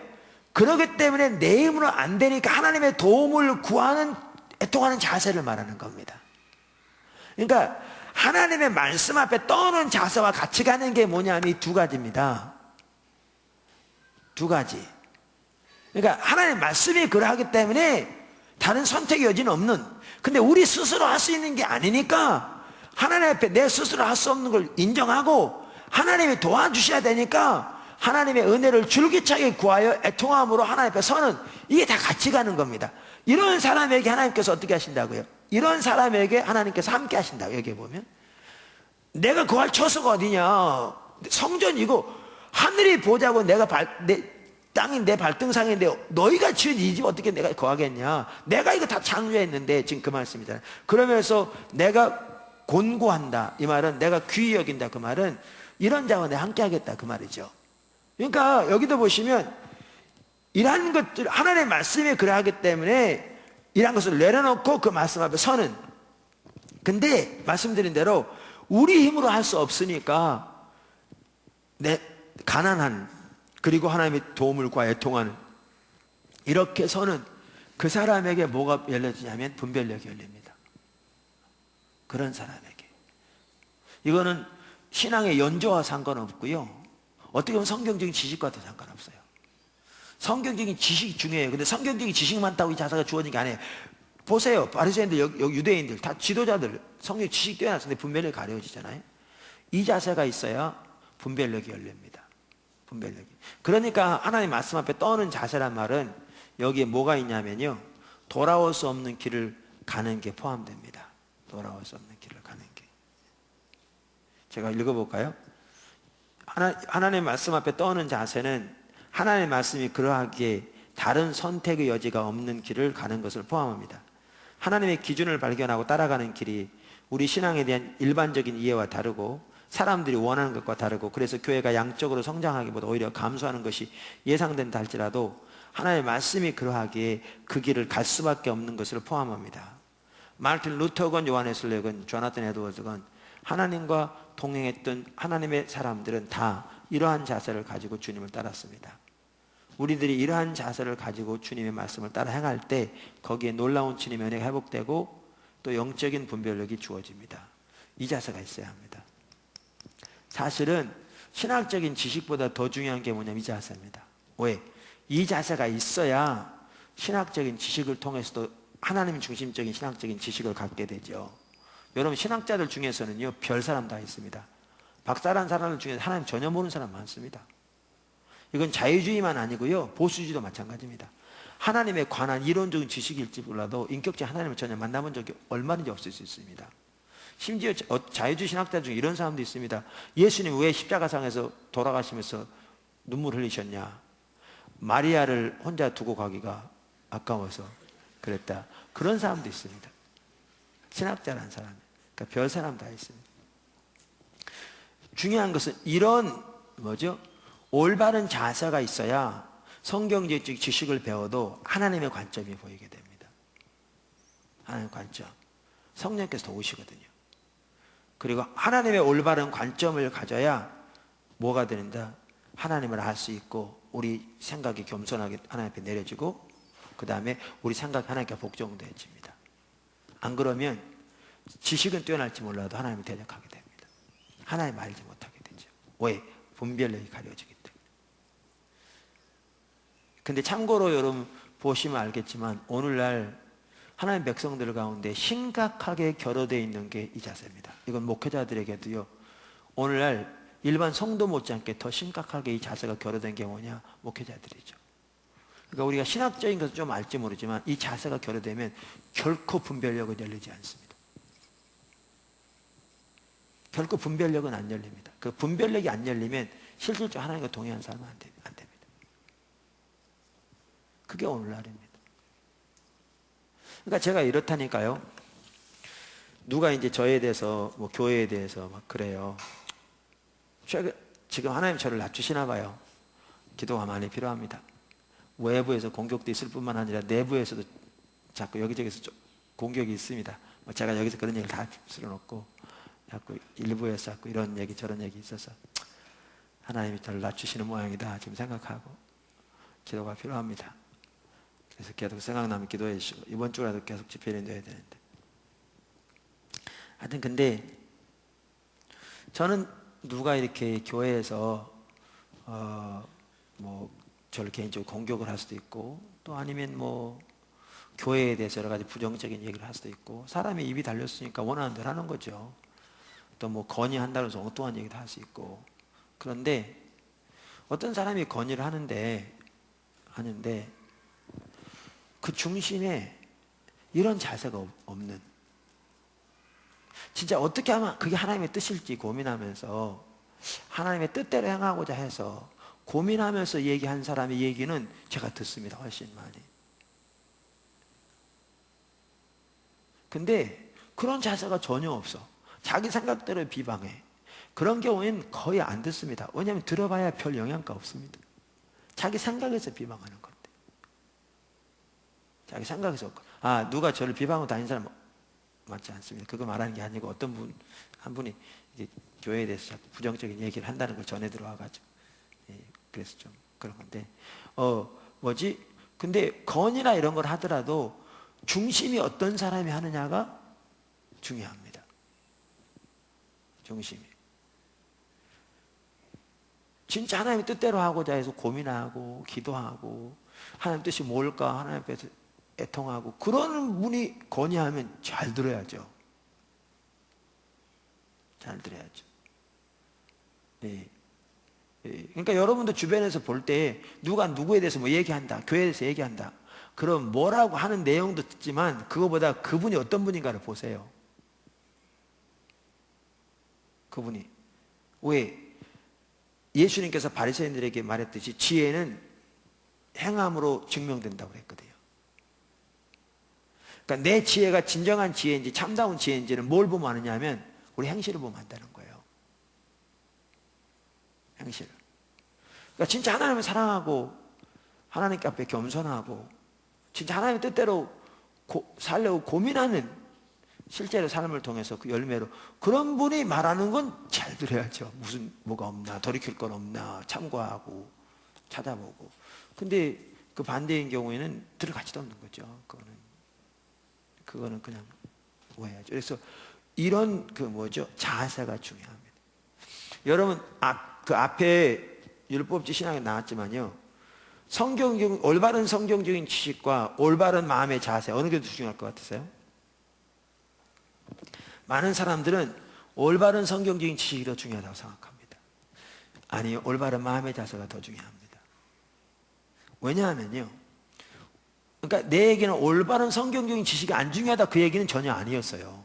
그렇기 때문에 내 힘으로 안 되니까 하나님의 도움을 구하는, 애통하는 자세를 말하는 겁니다. 그러니까 하나님의 말씀 앞에 떠오는 자세와 같이 가는 게 뭐냐면 이 두 가지입니다. 두 가지. 그러니까 하나님의 말씀이 그러하기 때문에 다른 선택의 여지는 없는, 근데 우리 스스로 할 수 있는 게 아니니까 하나님 앞에 내 스스로 할 수 없는 걸 인정하고 하나님이 도와주셔야 되니까 하나님의 은혜를 줄기차게 구하여 애통함으로 하나님 앞에 서는, 이게 다 같이 가는 겁니다. 이런 사람에게 하나님께서 어떻게 하신다고요? 이런 사람에게 하나님께서 함께 하신다고. 여기 보면 내가 구할 처소가 어디냐, 성전이고 하늘이 보자고 내가 땅이 내 발등상인데 너희가 지은 이 집 어떻게 내가 거하겠냐, 내가 이거 다 창조했는데, 지금 그 말씀이잖아요. 그러면서 내가 곤고한다, 이 말은 내가 귀히 여긴다, 그 말은 이런 자와 내가 함께 하겠다, 그 말이죠. 그러니까 여기도 보시면 이러한 것들, 하나님의 말씀이 그러하기 때문에 이러한 것을 내려놓고 그 말씀 앞에 서는. 근데 말씀드린 대로 우리 힘으로 할 수 없으니까 내 가난한, 그리고 하나님의 도움을 구하여 애통하는, 이렇게 서는 그 사람에게 뭐가 열려지냐면 분별력이 열립니다. 그런 사람에게. 이거는 신앙의 연조와 상관없고요, 어떻게 보면 성경적인 지식과도 상관없어요. 성경적인 지식이 중요해요. 근데 성경적인 지식 많다고 이 자세가 주어진 게 아니에요. 보세요. 바리새인들, 유대인들 다 지도자들 성경 지식 뛰어났는데 분별력이 가려지잖아요. 이 자세가 있어야 분별력이 열립니다. 분별력이. 그러니까 하나님 말씀 앞에 떠는 자세란 말은 여기에 뭐가 있냐면요, 돌아올 수 없는 길을 가는 게 포함됩니다. 돌아올 수 없는 길을 가는 게. 제가 읽어볼까요? 하나님 말씀 앞에 떠는 자세는 하나님의 말씀이 그러하기에 다른 선택의 여지가 없는 길을 가는 것을 포함합니다. 하나님의 기준을 발견하고 따라가는 길이 우리 신앙에 대한 일반적인 이해와 다르고 사람들이 원하는 것과 다르고, 그래서 교회가 양적으로 성장하기보다 오히려 감소하는 것이 예상된다 할지라도 하나님의 말씀이 그러하기에 그 길을 갈 수밖에 없는 것을 포함합니다. 마르틴 루터건, 요한 웨슬레건, 조나탄 에드워즈건, 하나님과 동행했던 하나님의 사람들은 다 이러한 자세를 가지고 주님을 따랐습니다. 우리들이 이러한 자세를 가지고 주님의 말씀을 따라 행할 때 거기에 놀라운 주님의 은혜가 회복되고 또 영적인 분별력이 주어집니다. 이 자세가 있어야 합니다. 사실은 신학적인 지식보다 더 중요한 게 뭐냐면 이 자세입니다. 왜? 이 자세가 있어야 신학적인 지식을 통해서도 하나님 중심적인 신학적인 지식을 갖게 되죠. 여러분, 신학자들 중에서는요, 별 사람 다 있습니다. 박사란 사람들 중에 하나님 전혀 모르는 사람 많습니다. 이건 자유주의만 아니고요, 보수주의도 마찬가지입니다. 하나님에 관한 이론적인 지식일지 몰라도 인격적 하나님을 전혀 만나본 적이 얼마든지 없을 수 있습니다. 심지어 자유주의 신학자 중에 이런 사람도 있습니다. 예수님 왜 십자가상에서 돌아가시면서 눈물 흘리셨냐? 마리아를 혼자 두고 가기가 아까워서 그랬다. 그런 사람도 있습니다. 신학자라는 사람, 그러니까 별 사람 다 있습니다. 중요한 것은 이런 올바른 자세가 있어야 성경적 지식을 배워도 하나님의 관점이 보이게 됩니다. 하나님의 관점. 성령께서 도우시거든요. 그리고 하나님의 올바른 관점을 가져야 뭐가 되는가? 하나님을 알 수 있고 우리 생각이 겸손하게 하나님 앞에 내려지고 그 다음에 우리 생각이 하나님께 복종되어집니다. 안 그러면 지식은 뛰어날지 몰라도 하나님을 대적하게 됩니다. 하나님 알지 못하게 되죠. 왜? 분별력이 가려지기 때문에. 근데 참고로 여러분 보시면 알겠지만 오늘날 하나님 백성들 가운데 심각하게 결여되어 있는 게 이 자세입니다. 이건 목회자들에게도요, 오늘날 일반 성도 못지않게 더 심각하게 이 자세가 결여된 게 뭐냐? 목회자들이죠. 그러니까 우리가 신학적인 것을 좀 알지 모르지만 이 자세가 결여되면 결코 분별력은 열리지 않습니다. 결코 분별력은 안 열립니다. 그 분별력이 안 열리면 실질적으로 하나님과 동행하는 사람은 안 됩니다. 그게 오늘날입니다. 그러니까 제가 이렇다니까요. 누가 이제 저에 대해서 교회에 대해서 막 그래요. 지금 하나님 저를 낮추시나 봐요. 기도가 많이 필요합니다. 외부에서 공격도 있을 뿐만 아니라 내부에서도 자꾸 여기저기서 좀 공격이 있습니다. 뭐 제가 여기서 그런 얘기를 다 할 수는 없고, 자꾸 일부에서 자꾸 이런 얘기 저런 얘기 있어서 하나님이 저를 낮추시는 모양이다 지금 생각하고 기도가 필요합니다. 그래서 계속 생각나면 기도해 주시고, 이번 주라도 계속 집회를 해야 되는데. 하여튼 근데 저는 누가 이렇게 교회에서 뭐 저를 개인적으로 공격을 할 수도 있고, 또 아니면 뭐 교회에 대해서 여러 가지 부정적인 얘기를 할 수도 있고, 사람이 입이 달렸으니까 원하는 대로 하는 거죠. 또 뭐 건의한다고 해서 엉뚱한 얘기도 할 수 있고. 그런데 어떤 사람이 건의를 하는데 그 중심에 이런 자세가 없는, 진짜 어떻게 하면 그게 하나님의 뜻일지 고민하면서 하나님의 뜻대로 행하고자 해서 고민하면서 얘기한 사람의 얘기는 제가 듣습니다. 훨씬 많이. 근데 그런 자세가 전혀 없어. 자기 생각대로 비방해. 그런 경우에는 거의 안 듣습니다. 왜냐하면 들어봐야 별 영향가 없습니다. 자기 생각에서 비방하는 건데. 자기 생각에서. 누가 저를 비방하고 다니는 사람 맞지 않습니다. 그거 말하는 게 아니고, 어떤 한 분이 이제 교회에 대해서 자꾸 부정적인 얘기를 한다는 걸 전해 들어와가지고, 그래서 좀 그런 건데, 근데 건이나 이런 걸 하더라도 중심이 어떤 사람이 하느냐가 중요합니다. 중심이. 진짜 하나님의 뜻대로 하고자 해서 고민하고 기도하고 하나님 뜻이 뭘까 하나님 앞에서 애통하고 그런 분이 건의하면 잘 들어야죠. 잘 들어야죠. 그러니까 여러분도 주변에서 볼 때 누가 누구에 대해서 뭐 얘기한다, 교회에 대해서 얘기한다, 그럼 뭐라고 하는 내용도 듣지만 그거보다 그분이 어떤 분인가를 보세요. 그분이 왜 예수님께서 바리새인들에게 말했듯이 지혜는 행함으로 증명된다고 했거든요. 그러니까 내 지혜가 진정한 지혜인지 참다운 지혜인지는 뭘 보면 아느냐 하면 우리 행실을 보면 안다는 거예요. 행실을. 그러니까 진짜 하나님을 사랑하고 하나님께 앞에 겸손하고 진짜 하나님의 뜻대로 살려고 고민하는 실제로 삶을 통해서 그 열매로 그런 분이 말하는 건 잘 들어야죠. 뭐가 없나, 돌이킬 건 없나 참고하고 찾아보고. 근데 그 반대인 경우에는 들어가지도 않는 거죠. 그거는 그냥 오해하죠. 그래서 이런 자세가 중요합니다. 여러분 그 앞에 율법지 신학에 나왔지만요, 올바른 성경적인 지식과 올바른 마음의 자세, 어느 게 더 중요할 것 같으세요? 많은 사람들은 올바른 성경적인 지식이 더 중요하다고 생각합니다. 아니요, 올바른 마음의 자세가 더 중요합니다. 왜냐하면요, 그러니까 내 얘기는 올바른 성경적인 지식이 안 중요하다 그 얘기는 전혀 아니었어요.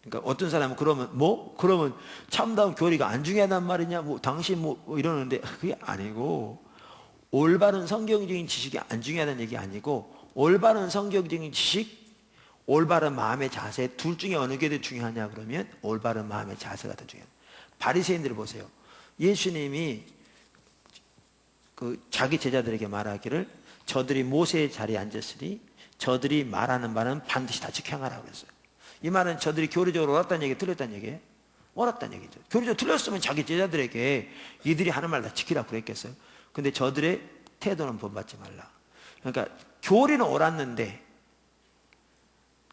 그러니까 어떤 사람은 그러면 참다운 교리가 안 중요하단 말이냐, 당신 이러는데, 그게 아니고, 올바른 성경적인 지식이 안 중요하다는 얘기 아니고, 올바른 성경적인 지식, 올바른 마음의 자세 둘 중에 어느 게 더 중요하냐 그러면 올바른 마음의 자세가 더 중요해요. 바리새인들을 보세요. 예수님이 자기 제자들에게 말하기를 저들이 모세의 자리에 앉았으니 저들이 말하는 바는 반드시 다 지켜 행하라고 그랬어요. 이 말은 저들이 교리적으로 옳았다는 얘기, 틀렸다는 얘기예요? 옳았다는 얘기죠. 교리적으로 틀렸으면 자기 제자들에게 이들이 하는 말 다 지키라고 그랬겠어요? 근데 저들의 태도는 본받지 말라. 그러니까 교리는 옳았는데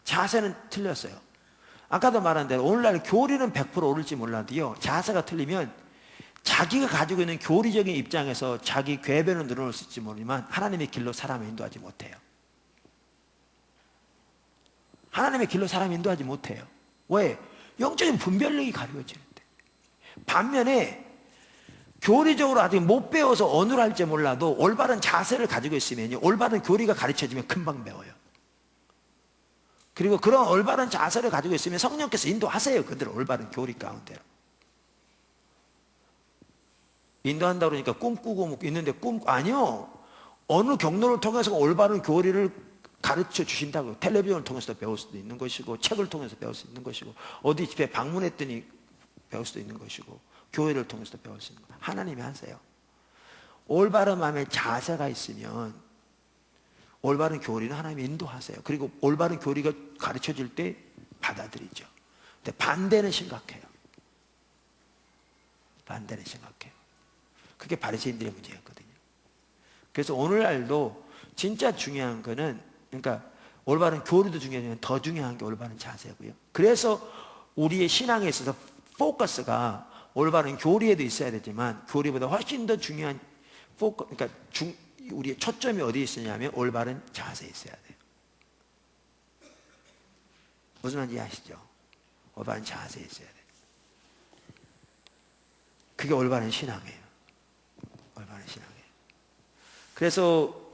자세는 틀렸어요. 아까도 말한 대로 오늘날 교리는 100% 옳을지 몰라도요, 자세가 틀리면 자기가 가지고 있는 교리적인 입장에서 자기 궤변을 늘어놓을 수 있을지 모르지만 하나님의 길로 사람을 인도하지 못해요. 하나님의 길로 사람을 인도하지 못해요. 왜? 영적인 분별력이 가려지는데. 반면에 교리적으로 아직 못 배워서 언어를 할지 몰라도 올바른 자세를 가지고 있으면 올바른 교리가 가르쳐지면 금방 배워요. 그리고 그런 올바른 자세를 가지고 있으면 성령께서 인도하세요. 그들을 올바른 교리 가운데로. 인도한다고 그러니까 꿈꾸고 있는데 아니요. 어느 경로를 통해서 올바른 교리를 가르쳐 주신다고. 텔레비전을 통해서 배울 수도 있는 것이고 책을 통해서 배울 수 있는 것이고 어디 집에 방문했더니 배울 수도 있는 것이고 교회를 통해서도 배울 수 있는 것. 하나님이 하세요. 올바른 마음의 자세가 있으면 올바른 교리는 하나님이 인도하세요. 그리고 올바른 교리가 가르쳐질 때 받아들이죠. 근데 반대는 심각해요. 반대는 심각해요. 그게 바리새인들의 문제였거든요. 그래서 오늘날도 진짜 중요한 거는, 그러니까 올바른 교리도 중요하지만 더 중요한 게 올바른 자세고요. 그래서 우리의 신앙에 있어서 포커스가 올바른 교리에도 있어야 되지만 교리보다 훨씬 더 중요한 그러니까 우리의 초점이 어디에 있으냐면 올바른 자세에 있어야 돼요. 무슨 말인지 아시죠? 올바른 자세에 있어야 돼요. 그게 올바른 신앙이에요. 올바른 신앙이에요. 그래서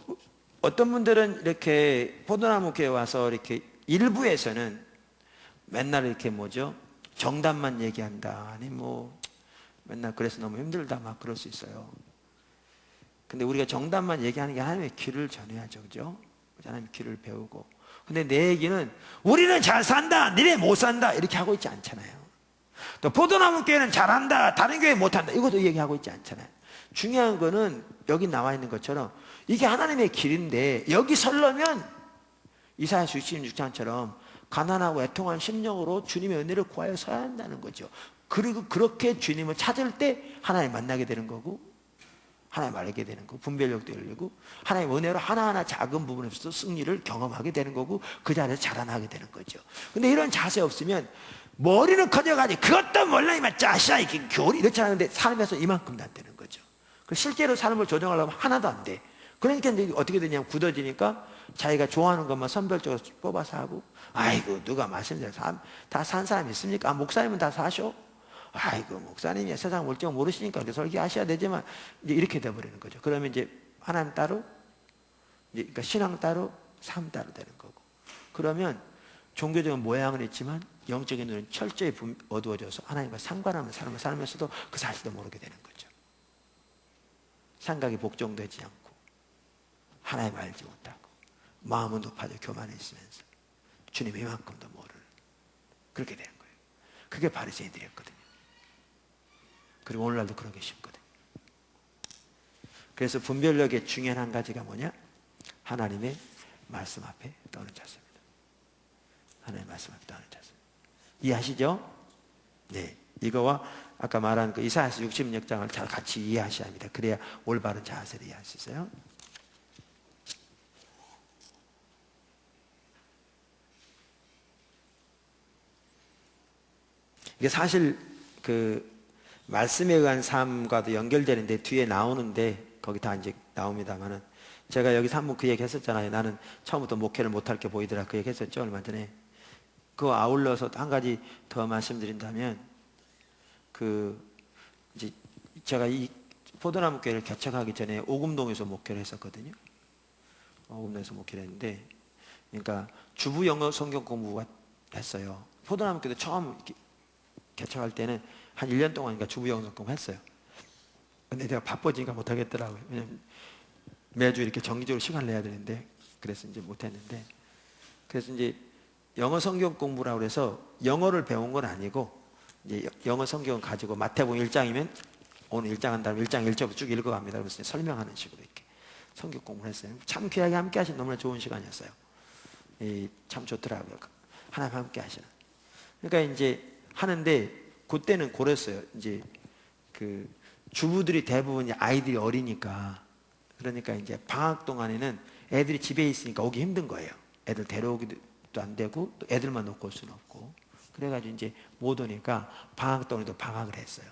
어떤 분들은 이렇게 포도나무 교회 와서 이렇게 일부에서는 맨날 이렇게 정답만 얘기한다. 아니 맨날 그래서 너무 힘들다 막 그럴 수 있어요. 근데 우리가 정답만 얘기하는 게 하나님의 길을 전해야죠. 그죠? 하나님의 길을 배우고. 근데 내 얘기는 우리는 잘 산다, 니네 못 산다 이렇게 하고 있지 않잖아요. 또 포도나무 교회는 잘한다, 다른 교회 못한다 이것도 얘기하고 있지 않잖아요. 중요한 거는 여기 나와 있는 것처럼 이게 하나님의 길인데 여기 서려면 이사야서 66장처럼 가난하고 애통한 심령으로 주님의 은혜를 구하여 서야 한다는 거죠. 그리고 그렇게 주님을 찾을 때 하나님 만나게 되는 거고 하나님 알게 되는 거고 분별력도 열리고 하나님의 은혜로 하나하나 작은 부분에서도 승리를 경험하게 되는 거고 그 자리에서 자라나게 되는 거죠. 근데 이런 자세 없으면 머리는 커져가지고 그것도 몰라 이만 짜샤 이렇게 교리 이렇지 않은데 삶에서 이만큼도 안 되는 거죠. 실제로 삶을 조정하려면 하나도 안 돼. 그러니까 이제 어떻게 되냐면 굳어지니까 자기가 좋아하는 것만 선별적으로 뽑아서 하고 아이고 누가 말씀대로 다 산 사람 있습니까? 목사님은 다 사셔? 아이고 목사님이 세상 물정 모르시니까 그렇게 설교하셔야 되지만 이제 이렇게 돼버리는 거죠. 그러면 이제 하나님 따로 그러니까 신앙 따로 삶 따로 되는 거고 그러면 종교적인 모양은 있지만 영적인 눈은 철저히 어두워져서 하나님과 상관하는 삶을 살면서도 그 사실도 모르게 되는 거죠. 생각이 복종되지 않고 하나님 알지 못하고 마음은 높아져 교만해 있으면서 주님 이만큼도 모르는 그렇게 되는 거예요. 그게 바리새인들이었거든요. 그리고 오늘날도 그런 게 쉽거든요. 그래서 분별력의 중요한 한 가지가 뭐냐? 하나님의 말씀 앞에 떠는 자세입니다. 하나님의 말씀 앞에 떠는 자세. 이해하시죠? 네. 이거와 아까 말한 그 이사야서 66장을 잘 같이 이해하셔야 합니다. 그래야 올바른 자세를 이해할 수 있어요. 이게 사실 그 말씀에 의한 삶과도 연결되는데 뒤에 나오는데 거기 다 이제 나옵니다만은 제가 여기서 한번 그 얘기 했었잖아요. 나는 처음부터 목회를 못할 게 보이더라. 그 얘기 했었죠. 얼마 전에. 그거 아울러서 한 가지 더 말씀드린다면 그 이제 제가 이 포도나무 교회를 개척하기 전에 오금동에서 목회를 했었거든요. 오금동에서 목회를 했는데 그러니까 주부 영어 성경 공부가 했어요. 포도나무 교회 처음 개척할 때는 한 1년 동안인가 주부 영어 성경 공부 했어요. 근데 내가 바빠지니까 못하겠더라고요. 왜냐면 매주 이렇게 정기적으로 시간을 내야 되는데 그래서 이제 못했는데 그래서 이제 영어 성경 공부라고 해서 영어를 배운 건 아니고 이제 영어 성경을 가지고 마태복음 1장이면 오늘 1장 한 다음에 1장 1절부터 쭉 읽어갑니다. 그래서 설명하는 식으로 이렇게 성경 공부를 했어요. 참 귀하게 함께 하신 너무나 좋은 시간이었어요. 참 좋더라고요. 하나님 함께 하시는. 그러니까 이제 하는데 그때는 그랬어요. 이제 그 주부들이 대부분 아이들이 어리니까 그러니까 이제 방학 동안에는 애들이 집에 있으니까 오기 힘든 거예요. 애들 데려오기도 안 되고 또 애들만 놓고 올 수는 없고 그래가지고 이제 못 오니까 방학 동안에도 방학을 했어요.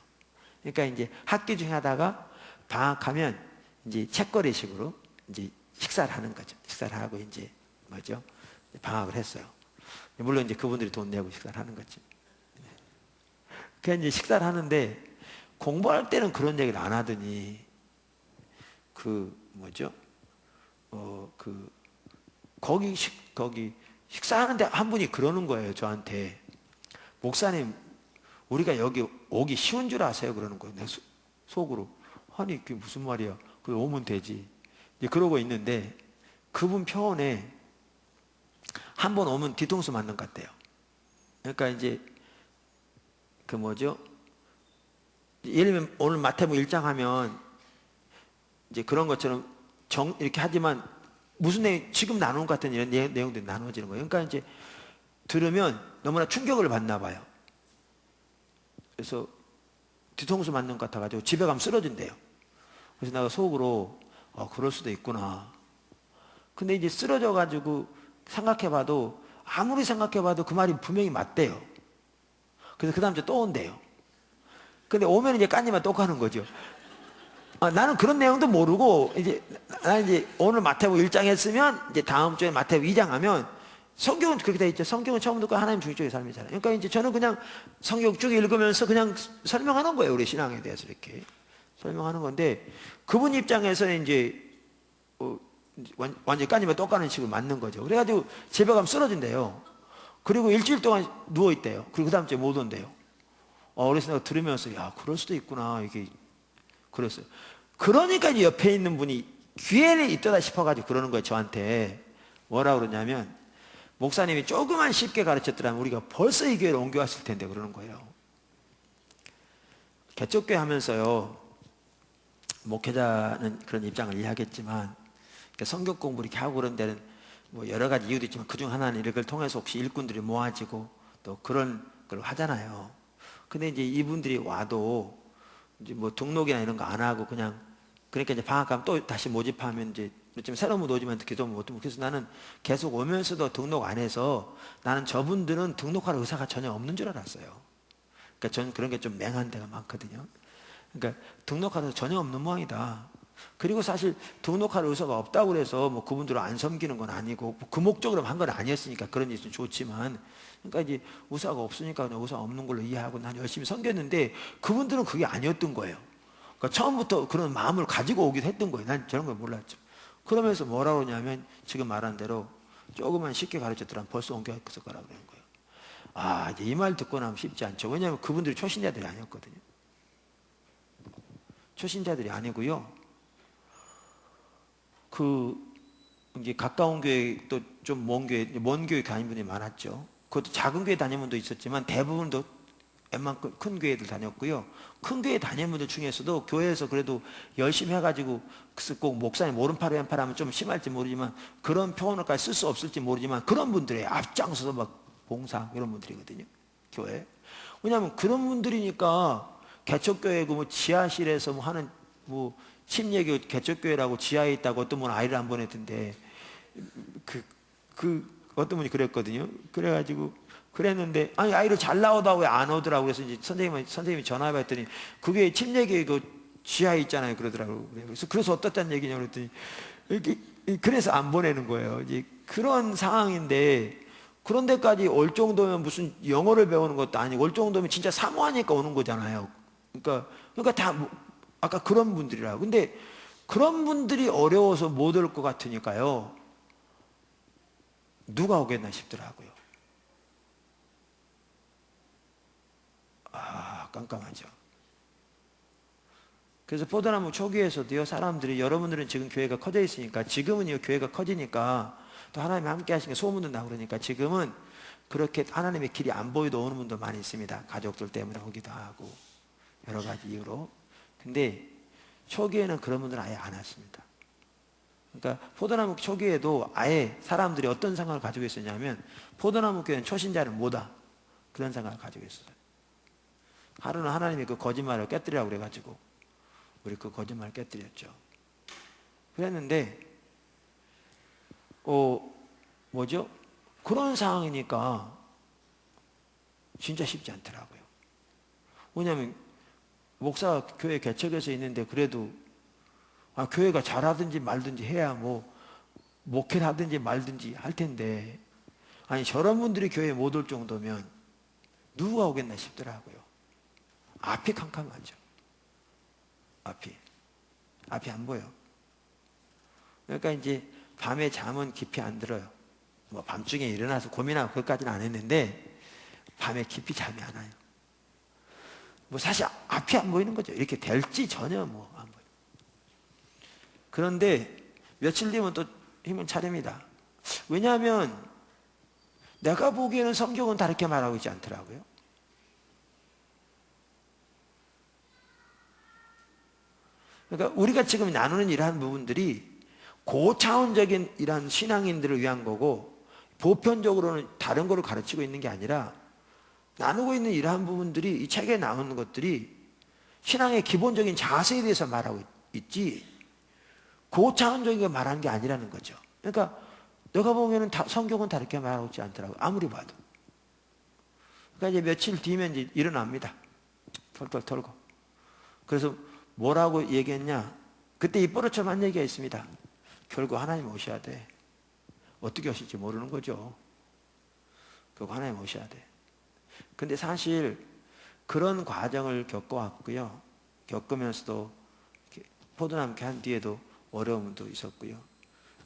그러니까 이제 학기 중에 하다가 방학하면 이제 책거리식으로 이제 식사를 하는 거죠. 식사를 하고 이제 뭐죠? 방학을 했어요. 물론 이제 그분들이 돈 내고 식사를 하는 거지. 그냥 이제 식사를 하는데 공부할 때는 그런 얘기를 안 하더니 그 뭐죠? 거기 식사하는데 한 분이 그러는 거예요. 저한테 목사님 우리가 여기 오기 쉬운 줄 아세요? 그러는 거예요. 내 속으로 아니 그게 무슨 말이야? 그 오면 되지. 이제 그러고 있는데 그분 표현에 한 번 오면 뒤통수 맞는 것 같아요. 그러니까 이제 그 뭐죠? 예를 들면 오늘 마태복음 1장 하면 이제 그런 것처럼 이렇게 하지만 무슨 내용, 지금 나누는 것 같은 이런 내용들이 나누어지는 거예요. 그러니까 이제 들으면 너무나 충격을 받나 봐요. 그래서 뒤통수 맞는 것 같아가지고 집에 가면 쓰러진대요. 그래서 내가 속으로 그럴 수도 있구나. 근데 이제 쓰러져가지고 생각해봐도 아무리 생각해봐도 그 말이 분명히 맞대요. 그래서 그 다음 주에 또 온대요. 근데 오면 이제 깐님만 또 가는 거죠. 나는 그런 내용도 모르고 나는 이제 오늘 마태복음 1장 했으면 이제 다음 주에 마태복음 2장 하면 성경은 그렇게 돼 있죠. 성경은 처음부터 하나님 중심적인 삶이잖아요. 그러니까 이제 저는 그냥 성경 쭉 읽으면서 그냥 설명하는 거예요. 우리 신앙에 대해서 이렇게 설명하는 건데 그분 입장에서는 이제 완전히 까니면 또 까는 식으로 맞는 거죠. 그래가지고 집에 가면 쓰러진대요. 그리고 일주일 동안 누워있대요. 그리고 그 다음 주에 못 온대요. 그래서 내가 들으면서 야 그럴 수도 있구나 이게 그랬어요. 그러니까 이제 옆에 있는 분이 기회는 있더라 싶어가지고 그러는 거예요. 저한테 뭐라고 그러냐면 목사님이 조금만 쉽게 가르쳤더라면 우리가 벌써 이 교회를 옮겨왔을 텐데 그러는 거예요. 개척교회 하면서요 목회자는 그런 입장을 이해하겠지만 성경 공부 이렇게 하고 그런 데는 뭐 여러 가지 이유도 있지만 그중 하나는 이걸 통해서 혹시 일꾼들이 모아지고 또 그런 걸 하잖아요. 근데 이제 이분들이 와도 이제 뭐 등록이나 이런 거 안 하고 그냥 그러니까 이제 방학하면 또 다시 모집하면 이제 좀 새로운 분 오지만 기도 못 하고 그래서 나는 계속 오면서도 등록 안 해서 나는 저분들은 등록할 의사가 전혀 없는 줄 알았어요. 그러니까 저는 그런 게 좀 맹한 데가 많거든요. 그러니까 등록할 의사 전혀 없는 모양이다. 그리고 사실 등록할 의사가 없다고 그래서 뭐 그분들을 안 섬기는 건 아니고 그 목적으로 한 건 아니었으니까 그런 일은 좋지만 그러니까 이제 의사가 없으니까 그냥 의사 없는 걸로 이해하고 난 열심히 섬겼는데 그분들은 그게 아니었던 거예요. 그러니까 처음부터 그런 마음을 가지고 오기도 했던 거예요. 난 저런 걸 몰랐죠. 그러면서 뭐라고 그러냐면 지금 말한 대로 조금만 쉽게 가르쳤더라면 벌써 옮겨갔을 거라고 그러는 거예요. 이제 이 말 듣고 나면 쉽지 않죠. 왜냐하면 그분들이 초신자들이 아니었거든요. 초신자들이 아니고요. 이제 가까운 교회 또 좀 먼 교회 다니는 분이 많았죠. 그것도 작은 교회 다니는 분도 있었지만 대부분도 웬만큼 큰 교회들 다녔고요. 큰 교회 다니는 분들 중에서도 교회에서 그래도 열심히 해가지고 꼭 목사님 오른팔 왼팔 하면 좀 심할지 모르지만 그런 표현을까지 쓸 수 없을지 모르지만 그런 분들의 앞장서서 막 봉사 이런 분들이거든요. 교회. 왜냐하면 그런 분들이니까 개척교회고 뭐 지하실에서 뭐 하는 뭐 침례교 개척교회라고 지하에 있다고 어떤 분은 아이를 안 보냈던데 어떤 분이 그랬거든요. 그래가지고 그랬는데 아니 아이를 잘 나오다 왜 안 오더라고 그래서 이제 선생님이 전화해봤더니 그게 침례교회 그 지하에 있잖아요 그러더라고요. 그래서 어떻다는 얘기냐 그랬더니 그래서 안 보내는 거예요. 이제 그런 상황인데 그런 데까지 올 정도면 무슨 영어를 배우는 것도 아니고 올 정도면 진짜 사모하니까 오는 거잖아요. 그러니까 다 아까 그런 분들이라고. 근데 그런 분들이 어려워서 못 올 것 같으니까요. 누가 오겠나 싶더라고요. 깜깜하죠. 그래서 포도나무 초기에서도요, 사람들이, 여러분들은 지금 교회가 커져 있으니까, 지금은 이 교회가 커지니까, 또 하나님이 함께 하시니까 소문도 나고 그러니까, 지금은 그렇게 하나님의 길이 안 보이도 오는 분도 많이 있습니다. 가족들 때문에 오기도 하고, 여러 가지 이유로. 근데, 초기에는 그런 분들은 아예 안 왔습니다. 그러니까, 포도나무 초기에도 아예 사람들이 어떤 생각을 가지고 있었냐면, 포도나무 교회는 초신자를 못와. 그런 생각을 가지고 있었어요. 하루는 하나님이 그 거짓말을 깨뜨리라고 그래가지고, 우리 그 거짓말을 깨뜨렸죠. 그랬는데, 뭐죠? 그런 상황이니까 진짜 쉽지 않더라고요. 왜냐하면 목사가 교회 개척해서 있는데 그래도 교회가 잘하든지 말든지 해야 뭐 목회를 하든지 말든지 할 텐데 아니 저런 분들이 교회에 못 올 정도면 누가 오겠나 싶더라고요. 앞이 캄캄하죠. 앞이 안 보여. 그러니까 이제 밤에 잠은 깊이 안 들어요. 뭐 밤중에 일어나서 고민하고 그것까지는 안 했는데 밤에 깊이 잠이 안 와요. 뭐 사실 앞이 안 보이는 거죠. 이렇게 될지 전혀 뭐 안 보여요. 그런데 며칠 뒤면 또 힘을 차립니다. 왜냐하면 내가 보기에는 성경은 다르게 말하고 있지 않더라고요. 그러니까 우리가 지금 나누는 이러한 부분들이 고차원적인 이러한 신앙인들을 위한 거고, 보편적으로는 다른 거를 가르치고 있는 게 아니라, 나누고 있는 이러한 부분들이, 이 책에 나오는 것들이 신앙의 기본적인 자세에 대해서 말하고 있지, 고차원적인 걸 말하는 게 아니라는 거죠. 그러니까 내가 보면은 성경은 다르게 말하고 있지 않더라고요. 아무리 봐도. 그러니까 이제 며칠 뒤면 이제 일어납니다. 털털 털고. 그래서 뭐라고 얘기했냐? 그때 입버릇처럼 한 얘기가 있습니다. 결국 하나님 오셔야 돼. 어떻게 오실지 모르는 거죠. 결국 하나님 오셔야 돼. 근데 사실 그런 과정을 겪어왔고요. 겪으면서도 포도나무 한 뒤에도 어려움도 있었고요.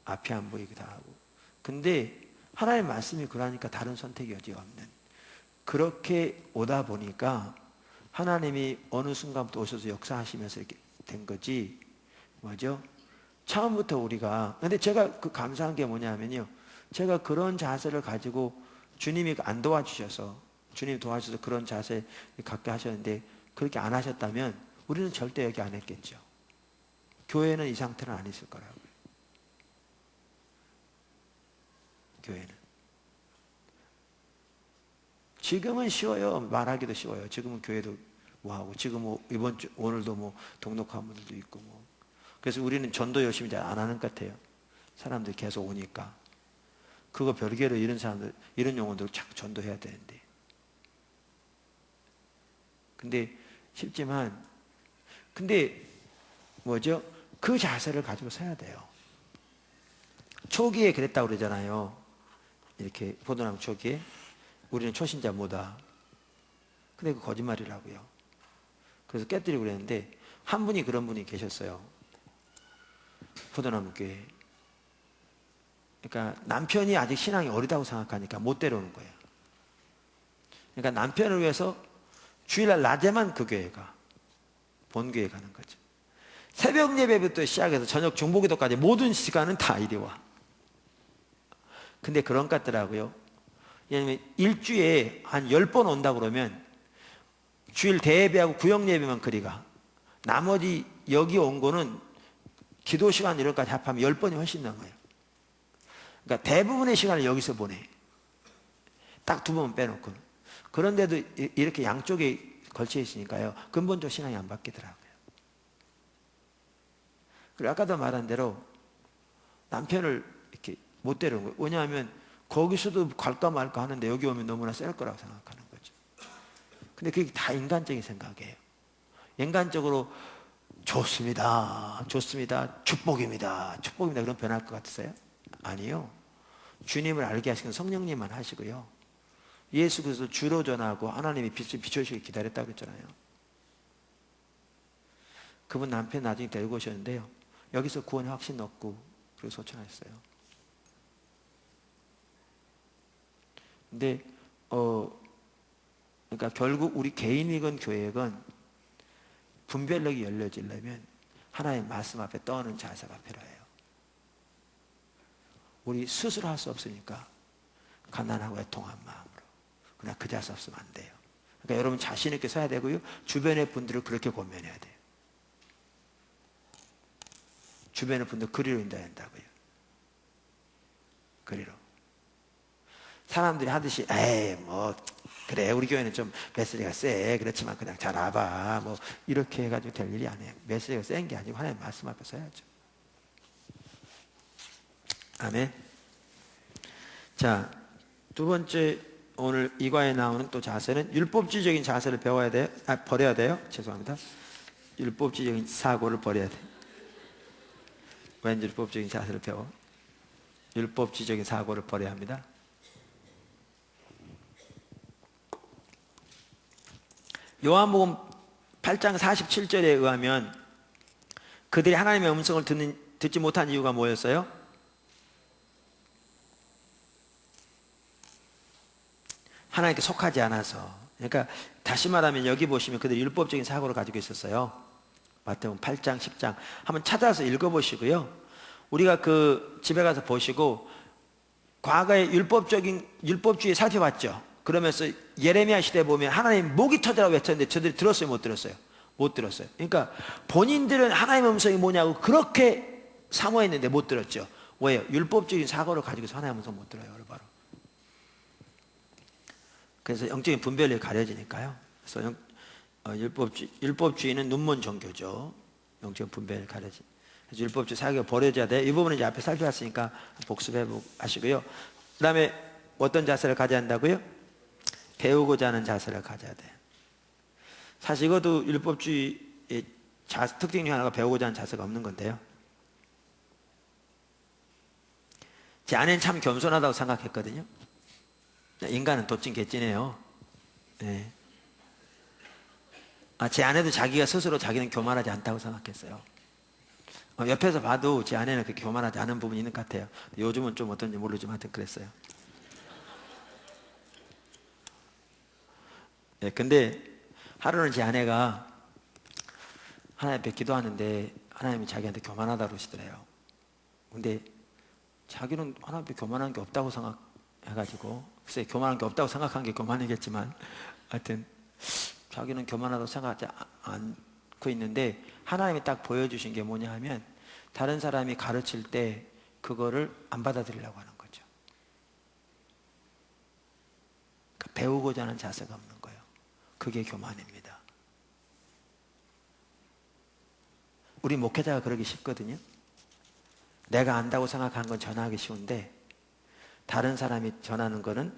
앞이 안 보이기도 하고. 근데 하나님의 말씀이 그러니까 다른 선택이 여지 없는. 그렇게 오다 보니까 하나님이 어느 순간부터 오셔서 역사하시면서 이렇게 된 거지. 뭐죠? 처음부터 우리가, 근데 제가 그 감사한 게 뭐냐면요. 제가 그런 자세를 가지고 주님이 안 도와주셔서, 주님이 도와주셔서 그런 자세 갖게 하셨는데, 그렇게 안 하셨다면 우리는 절대 여기 안 했겠죠. 교회는 이 상태는 안 있을 거라고요. 교회는. 지금은 쉬워요. 말하기도 쉬워요. 지금은 교회도 뭐하고, 지금 뭐 이번 주, 오늘도 뭐 등록한 분들도 있고 뭐. 그래서 우리는 전도 열심히 잘 안 하는 것 같아요. 사람들이 계속 오니까. 그거 별개로 이런 사람들, 이런 영혼들 자꾸 전도해야 되는데. 근데 쉽지만, 근데 뭐죠? 그 자세를 가지고 서야 돼요. 초기에 그랬다고 그러잖아요. 이렇게 포도나무 초기에. 우리는 초신자 뭐다. 근데 그 거짓말이라고요. 그래서 깨뜨리고 그랬는데, 한 분이 그런 분이 계셨어요. 포도나무 교회. 그러니까 남편이 아직 신앙이 어리다고 생각하니까 못 데려오는 거예요. 그러니까 남편을 위해서 주일날 낮에만 그 교회 가. 본교회 가는 거죠. 새벽 예배부터 시작해서 저녁 중보기도까지 모든 시간은 다 이리 와. 근데 그런 것 같더라고요. 왜냐면 일주일에 한 10번 온다 그러면 주일 대예배하고 구역 예배만 그리 가. 나머지 여기 온 거는 기도 시간 이런 것까지 합하면 10번이 훨씬 넘어요. 그러니까 대부분의 시간을 여기서 보내. 딱 2번 빼놓고. 그런데도 이렇게 양쪽에 걸쳐 있으니까요. 근본적으로 신앙이 안 바뀌더라고요. 그리고 아까도 말한 대로 남편을 이렇게 못 데려온 거예요. 왜냐하면 거기서도 갈까 말까 하는데 여기 오면 너무나 셀 거라고 생각하는 거죠. 근데 그게 다 인간적인 생각이에요. 인간적으로 좋습니다. 좋습니다. 축복입니다. 축복입니다. 그럼 변할 것 같으세요? 아니요. 주님을 알게 하시는 성령님만 하시고요. 예수 그리스도 주로 전하고 하나님이 빛을 비춰주시길 기다렸다고 그랬잖아요. 그분 남편 나중에 데리고 오셨는데요. 여기서 구원의 확신 얻고 그리고 소천하셨어요. 근데 그러니까 결국 우리 개인이건 교회건 분별력이 열려지려면 하나님의 말씀 앞에 떠는 자세가 필요해요. 우리 스스로 할 수 없으니까 가난하고 애통한 마음으로 그냥 그 자세 없으면 안 돼요. 그러니까 여러분 자신 있게 서야 되고요. 주변의 분들을 그렇게 권면해야 돼요. 주변의 분들 그리로 인도해야 한다고요. 그리로. 사람들이 하듯이 에이 뭐 그래 우리 교회는 좀 메시지가 세 그렇지만 그냥 잘 와봐 뭐 이렇게 해가지고 될 일이 아니에요. 메시지가 센 게 아니고 하나님 말씀 앞에 서야죠. 아멘. 자, 두 번째 오늘 이과에 나오는 또 자세는 율법주의적인 자세를 배워야 돼요. 버려야 돼요. 죄송합니다. 율법주의적인 사고를 버려야 돼. 왠지 율법적인 자세를 배워? 율법주의적인 사고를 버려야 합니다. 요한복음 8장 47절에 의하면 그들이 하나님의 음성을 듣지 못한 이유가 뭐였어요? 하나님께 속하지 않아서. 그러니까 다시 말하면 여기 보시면 그들이 율법적인 사고를 가지고 있었어요. 마태복음 8장 10장 한번 찾아서 읽어보시고요. 우리가 그 집에 가서 보시고 과거의 율법주의 살펴봤죠. 그러면서 예레미야 시대에 보면 하나님 목이 터져라고 외쳤는데 저들이 들었어요 못 들었어요? 못 들었어요. 그러니까 본인들은 하나님의 음성이 뭐냐고 그렇게 사모했는데 못 들었죠. 왜요? 율법적인 사고를 가지고서 하나님의 음성 못 들어요. 바로. 그래서 영적인 분별이 가려지니까요. 그래서 율법주의는 눈먼 종교죠. 영적인 분별이 가려지. 그래서 율법주의 사고가 버려져야 돼. 이 부분은 이제 앞에 살펴봤으니까 복습해 하시고요. 그 다음에 어떤 자세를 가져야 한다고요? 배우고자 하는 자세를 가져야 돼요. 사실 이것도 율법주의의 특징 중 하나가 배우고자 하는 자세가 없는 건데요. 제 아내는 참 겸손하다고 생각했거든요. 인간은 도찐 개찐해요. 네. 제 아내도 자기가 스스로 자기는 교만하지 않다고 생각했어요. 옆에서 봐도 제 아내는 그렇게 교만하지 않은 부분이 있는 것 같아요. 요즘은 좀 어떤지 모르지만 하여튼 그랬어요. 네, 근데 하루는 제 아내가 하나님 앞에 기도하는데 하나님이 자기한테 교만하다고 그러시더래요. 근데 자기는 하나님 앞에 교만한 게 없다고 생각해가지고, 글쎄 교만한 게 없다고 생각한 게 교만이겠지만 하여튼 자기는 교만하다고 생각하지 않고 있는데, 하나님이 딱 보여주신 게 뭐냐 하면 다른 사람이 가르칠 때 그거를 안 받아들이려고 하는 거죠. 그러니까 배우고자 하는 자세가 없는 거예요. 그게 교만입니다. 우리 목회자가 그러기 쉽거든요. 내가 안다고 생각하는 건 전하기 쉬운데 다른 사람이 전하는 거는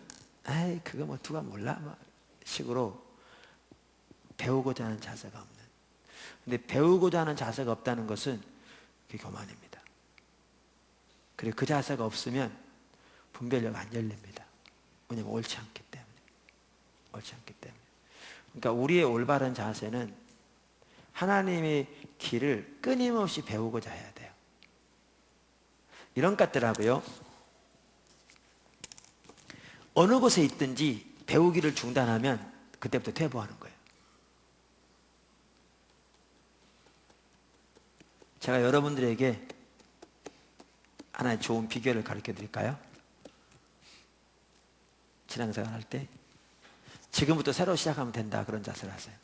에이 그거 뭐 누가 몰라 뭐 식으로 배우고자 하는 자세가 없는. 근데 배우고자 하는 자세가 없다는 것은 그게 교만입니다. 그리고 그 자세가 없으면 분별력 안 열립니다. 왜냐면 옳지 않기 때문에. 옳지 않기 때문에. 그러니까 우리의 올바른 자세는 하나님의 길을 끊임없이 배우고자 해야 돼요. 이런 것 같더라고요. 어느 곳에 있든지 배우기를 중단하면 그때부터 퇴보하는 거예요. 제가 여러분들에게 하나의 좋은 비결을 가르쳐 드릴까요? 신앙생활 할 때 지금부터 새로 시작하면 된다 그런 자세를 하세요.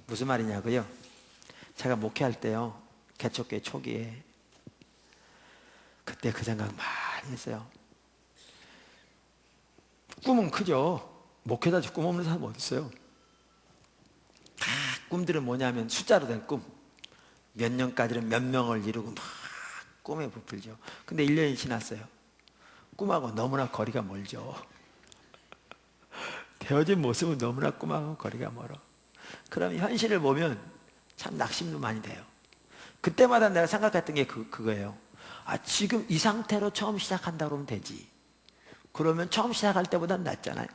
무슨 말이냐고요? 제가 목회할 때요, 개척교회 초기에 그때 그 생각 많이 했어요. 꿈은 크죠. 목회자 중 꿈 없는 사람 어디 있어요? 다 꿈들은 뭐냐면 숫자로 된 꿈. 몇 년까지는 몇 명을 이루고 막 꿈에 부풀죠. 근데 1년이 지났어요. 꿈하고 너무나 거리가 멀죠. 되어진 모습은 너무나 꿈하고 거리가 멀어. 그럼 현실을 보면 참 낙심도 많이 돼요. 그때마다 내가 생각했던 게 그거예요. 지금 이 상태로 처음 시작한다 그러면 되지. 그러면 처음 시작할 때보다는 낫잖아요.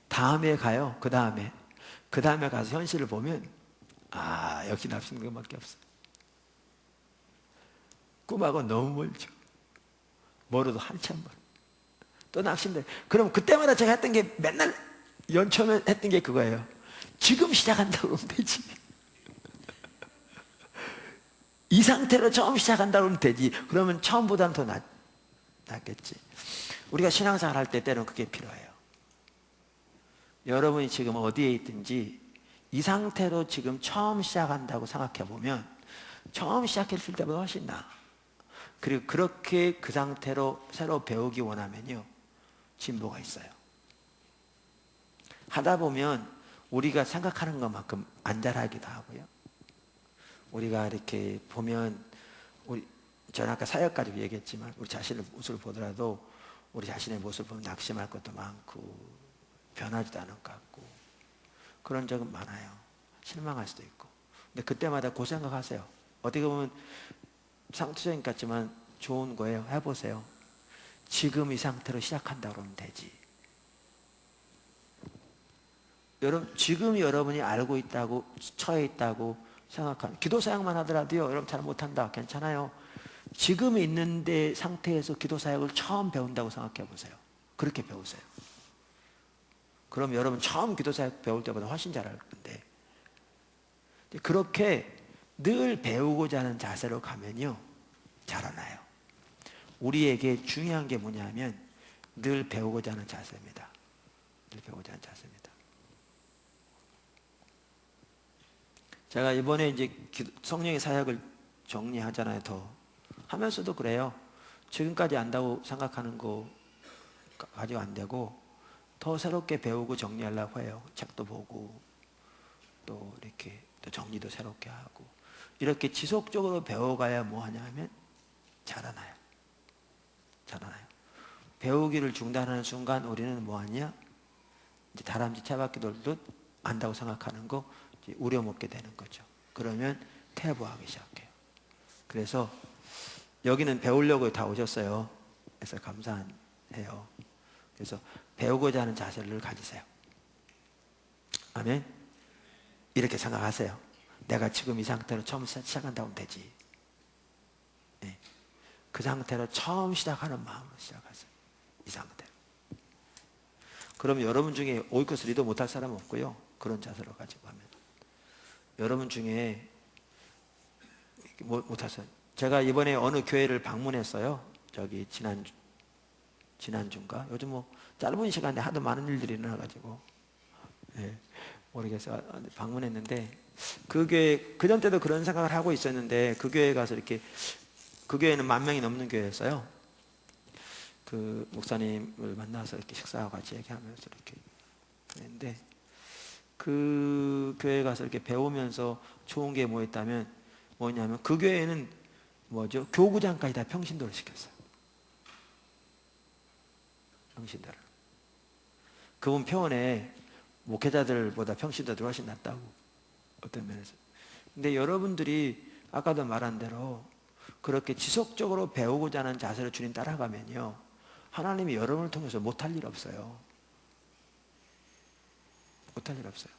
다음에 가요. 그 다음에 가서 현실을 보면 역시 낙심인 것밖에 없어요. 꿈하고 너무 멀죠. 멀어도 한참 멀어. 또 낙심돼. 그럼 그때마다 제가 했던 게 맨날 연초면 했던 게 그거예요. 지금 시작한다 그러면 되지. 이 상태로 처음 시작한다 그러면 되지. 그러면 처음보다는 더 낫겠지. 우리가 신앙생활 할 때 때로는 그게 필요해요. 여러분이 지금 어디에 있든지 이 상태로 지금 처음 시작한다고 생각해 보면 처음 시작했을 때보다 훨씬 나아. 그리고 그렇게 그 상태로 새로 배우기 원하면요, 진보가 있어요. 하다 보면 우리가 생각하는 것만큼 안 잘하기도 하고요. 우리가 이렇게 보면 저는 아까 사역 가지고 얘기했지만 우리 자신의 모습을 보더라도 우리 자신의 모습을 보면 낙심할 것도 많고 변하지도 않을 것 같고 그런 적은 많아요. 실망할 수도 있고. 근데 그때마다 그 생각하세요. 어떻게 보면 상투적인 것 같지만 좋은 거예요. 해보세요. 지금 이 상태로 시작한다 그러면 되지. 여러분, 지금 여러분이 알고 있다고, 처해 있다고 생각하는, 기도 사역만 하더라도요, 여러분 잘 못한다. 괜찮아요. 지금 있는데 상태에서 기도 사역을 처음 배운다고 생각해 보세요. 그렇게 배우세요. 그럼 여러분 처음 기도 사역 배울 때보다 훨씬 잘할 건데. 그렇게 늘 배우고자 하는 자세로 가면요, 자라나요. 우리에게 중요한 게 뭐냐면 늘 배우고자 하는 자세입니다. 늘 배우고자 하는 자세입니다. 제가 이번에 이제 성령의 사역을 정리하잖아요. 더 하면서도 그래요. 지금까지 안다고 생각하는 거 가지고 안 되고 더 새롭게 배우고 정리하려고 해요. 책도 보고 또 이렇게 또 정리도 새롭게 하고 이렇게 지속적으로 배워가야 뭐 하냐 하면 자라나요. 자라나요. 배우기를 중단하는 순간 우리는 뭐 하냐? 이제 다람쥐 채바퀴 돌듯 안다고 생각하는 거 이제 우려먹게 되는 거죠. 그러면 퇴보하기 시작해요. 그래서 여기는 배우려고 다 오셨어요. 그래서 감사해요. 그래서 배우고자 하는 자세를 가지세요. 아멘. 이렇게 생각하세요. 내가 지금 이 상태로 처음 시작한다고 하면 되지. 네. 그 상태로 처음 시작하는 마음으로 시작하세요. 이 상태로. 그럼 여러분 중에 오이코스 리더 못할 사람 없고요. 그런 자세로 가지고 하면. 여러분 중에 못하세요. 제가 이번에 어느 교회를 방문했어요. 저기 지난주인가? 요즘 뭐 짧은 시간에 하도 많은 일들이 일어나가지고 네, 모르겠어요. 방문했는데 그 교회 그전 때도 그런 생각을 하고 있었는데 그 교회 가서 이렇게 그 교회는 10,000명이 넘는 교회였어요. 그 목사님을 만나서 이렇게 식사하고 같이 얘기하면서 이렇게 했는데 그 교회 가서 이렇게 배우면서 좋은 게 뭐 있다면 뭐냐면 그 교회는 뭐죠? 교구장까지 다 평신도를 시켰어요. 평신도를. 그분 표현에 목회자들보다 평신도들이 훨씬 낫다고 어떤 면에서. 근데 여러분들이 아까도 말한 대로 그렇게 지속적으로 배우고자 하는 자세로 주님 따라가면요 하나님이 여러분을 통해서 못할 일 없어요. 못할 일 없어요.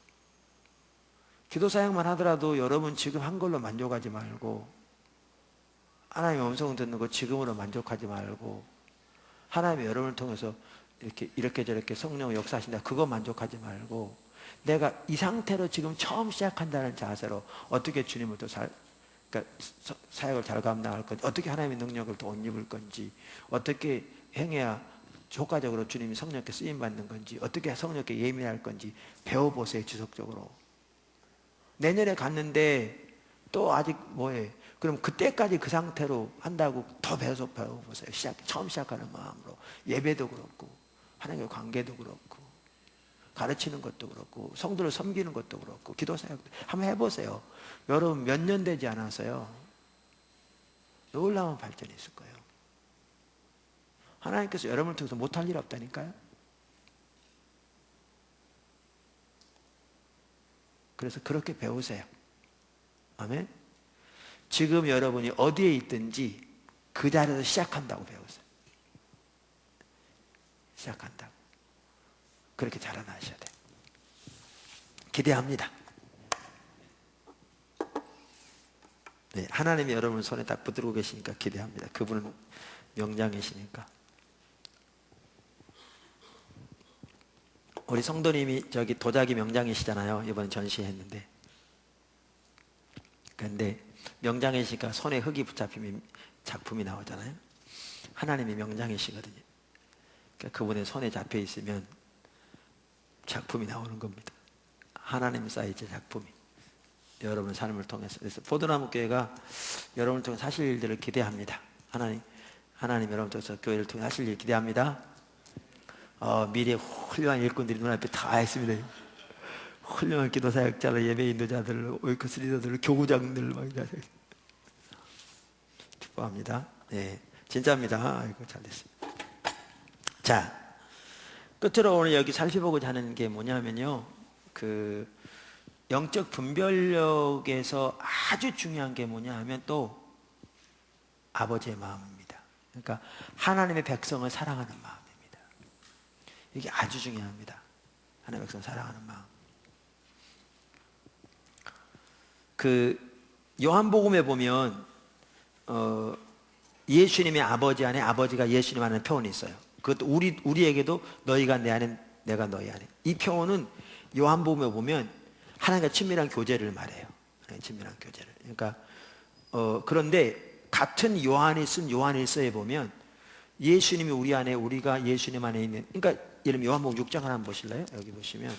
기도 사역만 하더라도 여러분 지금 한 걸로 만족하지 말고 하나님의 음성 듣는 거 지금으로 만족하지 말고 하나님이 여러분을 통해서 이렇게 저렇게 성령 역사하신다 그거 만족하지 말고 내가 이 상태로 지금 처음 시작한다는 자세로 어떻게 주님을 또 그러니까 사역을 잘 감당할 건지 어떻게 하나님의 능력을 더 옷 입을 건지 어떻게 행해야 효과적으로 주님이 성령께 쓰임받는 건지 어떻게 성령께 예민할 건지 배워보세요. 지속적으로. 내년에 갔는데 또 아직 뭐해 그럼 그때까지 그 상태로 한다고 더 배워보세요. 처음 시작하는 마음으로 예배도 그렇고 하나님의 관계도 그렇고 가르치는 것도 그렇고 성도를 섬기는 것도 그렇고 기도 사역도 한번 해보세요. 여러분 몇 년 되지 않아서요 놀라운 발전이 있을 거예요. 하나님께서 여러분을 통해서 못할 일 없다니까요. 그래서 그렇게 배우세요. 아멘. 지금 여러분이 어디에 있든지 그 자리에서 시작한다고 배우세요. 시작한다고. 그렇게 자라나셔야 돼요. 기대합니다. 네, 하나님이 여러분 손에 딱 붙들고 계시니까 기대합니다. 그분은 명장이시니까. 우리 성도님이 저기 도자기 명장이시잖아요. 이번에 전시했는데. 그런데 명장이시니까 손에 흙이 붙잡히면 작품이 나오잖아요. 하나님이 명장이시거든요. 그러니까 그분의 손에 잡혀 있으면 작품이 나오는 겁니다. 하나님 사이즈 작품이 여러분의 삶을 통해서. 그래서 포도나무 교회가 여러분을 통해 하실 일들을 기대합니다. 하나님 여러분 통해서 교회를 통해 하실 일 기대합니다. 미래 훌륭한 일꾼들이 눈앞에 다 있습니다. 훌륭한 기도 사역자들, 예배 인도자들, 오이코스 리더들, 교구장들 막 축복합니다. 네, 진짜입니다. 아이고 잘 됐습니다. 자, 끝으로 오늘 여기 살펴보고자 하는 게 뭐냐면요, 그 영적 분별력에서 아주 중요한 게 뭐냐 하면 또 아버지의 마음입니다. 그러니까 하나님의 백성을 사랑하는 마음입니다. 이게 아주 중요합니다. 하나님의 백성을 사랑하는 마음. 그 요한복음에 보면 예수님의 아버지 안에 아버지가 예수님 안에 표현이 있어요. 그것도 우리에게도 너희가 내 안에 내가 너희 안에. 이 표현은 요한복음에 보면 하나님과 친밀한 교제를 말해요. 친밀한 교제를. 그러니까 그런데 같은 요한이 쓴 요한일서에 보면 예수님이 우리 안에 우리가 예수님 안에 있는, 그러니까 예를 들면 요한복음 6장 하나 보실래요? 여기 보시면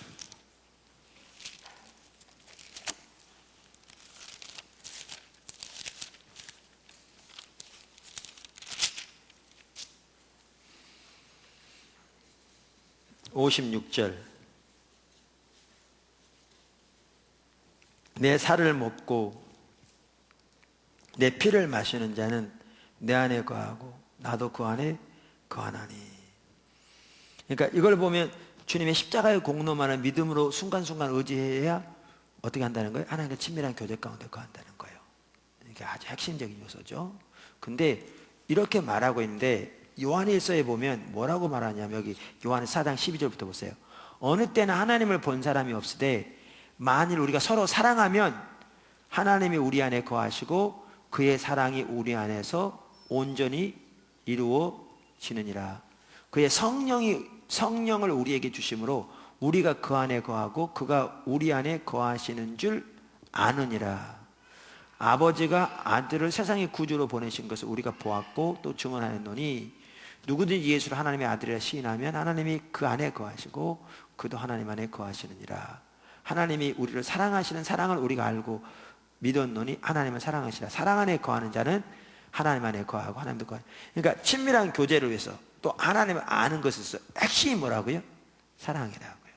56절. 내 살을 먹고 내 피를 마시는 자는 내 안에 거하고 나도 그 안에 거하나니. 그러니까 이걸 보면 주님의 십자가의 공로만을 믿음으로 순간순간 의지해야 어떻게 한다는 거예요? 하나님과 친밀한 교제 가운데 거한다는 거예요. 이게 아주 핵심적인 요소죠. 근데 이렇게 말하고 있는데 요한일서에 보면 뭐라고 말하냐면 여기 요한 4장 12절부터 보세요. 어느 때는 하나님을 본 사람이 없으되 만일 우리가 서로 사랑하면 하나님이 우리 안에 거하시고 그의 사랑이 우리 안에서 온전히 이루어지느니라. 그의 성령을 우리에게 주심으로 우리가 그 안에 거하고 그가 우리 안에 거하시는 줄 아느니라. 아버지가 아들을 세상의 구주로 보내신 것을 우리가 보았고 또 증언하였노니 누구든지 예수를 하나님의 아들이라 시인하면 하나님이 그 안에 거하시고 그도 하나님 안에 거하시느니라. 하나님이 우리를 사랑하시는 사랑을 우리가 알고 믿었노니 하나님은 사랑하시라. 사랑 안에 거하는 자는 하나님 안에 거하고 하나님도 거하는. 그러니까 친밀한 교제를 위해서 또 하나님을 아는 것에서 핵심이 뭐라고요? 사랑이라고요.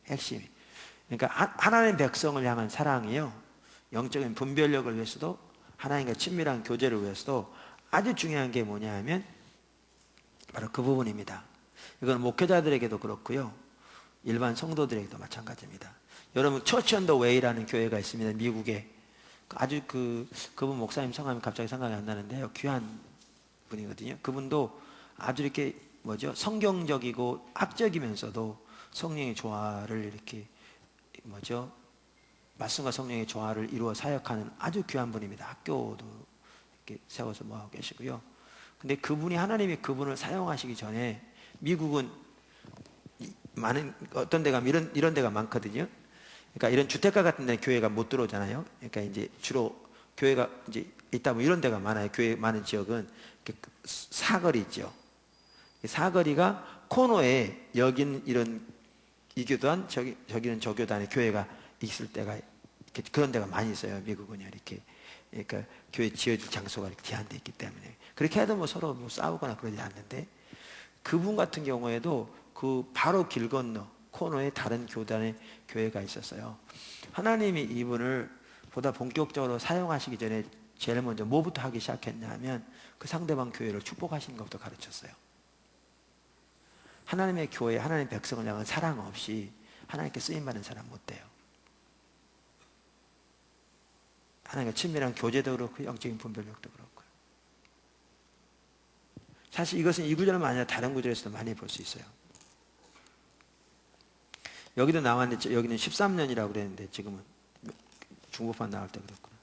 핵심이. 그러니까 하나님 백성을 향한 사랑이요, 영적인 분별력을 위해서도 하나님과 친밀한 교제를 위해서도 아주 중요한 게 뭐냐 하면 바로 그 부분입니다. 이건 목회자들에게도 그렇고요, 일반 성도들에게도 마찬가지입니다. 여러분 처치 언 더 웨이라는 교회가 있습니다. 미국에. 아주 그분 목사님 성함이 갑자기 생각이 안 나는데요, 귀한 분이거든요. 그분도 아주 이렇게 성경적이고 악적이면서도 성령의 조화를 이렇게 말씀과 성령의 조화를 이루어 사역하는 아주 귀한 분입니다. 학교도 이렇게 세워서 모아고 계시고요. 근데 그분이 하나님이 그분을 사용하시기 전에 미국은 많은 어떤 데가 이런 데가 많거든요. 그러니까 이런 주택가 같은 데 교회가 못 들어오잖아요. 그러니까 이제 주로 교회가 이제 있다 뭐 이런 데가 많아요. 교회 많은 지역은 사거리 있죠. 사거리가 코너에 여긴 이런 이 교단 저기는 저 교단의 교회가 있을 때가 그런 데가 많이 있어요. 미국은요. 이렇게 그러니까 교회 지어질 장소가 이렇게 제한되어 있기 때문에 그렇게 해도 뭐 서로 뭐 싸우거나 그러지 않는데, 그분 같은 경우에도 그 바로 길 건너 코너에 다른 교단의 교회가 있었어요. 하나님이 이분을 보다 본격적으로 사용하시기 전에 제일 먼저 뭐부터 하기 시작했냐 하면 그 상대방 교회를 축복하시는 것부터 가르쳤어요. 하나님의 교회, 하나님의 백성을 향한 사랑 없이 하나님께 쓰임받는 사람 못 돼요. 하나님과 친밀한 교제도 그렇고 영적인 분별력도 그렇고요. 사실 이것은 이 구절만 아니라 다른 구절에서도 많이 볼 수 있어요. 여기도 나왔는데 여기는 13년이라고 그랬는데 지금은 중국판 나올 때 그렇구나.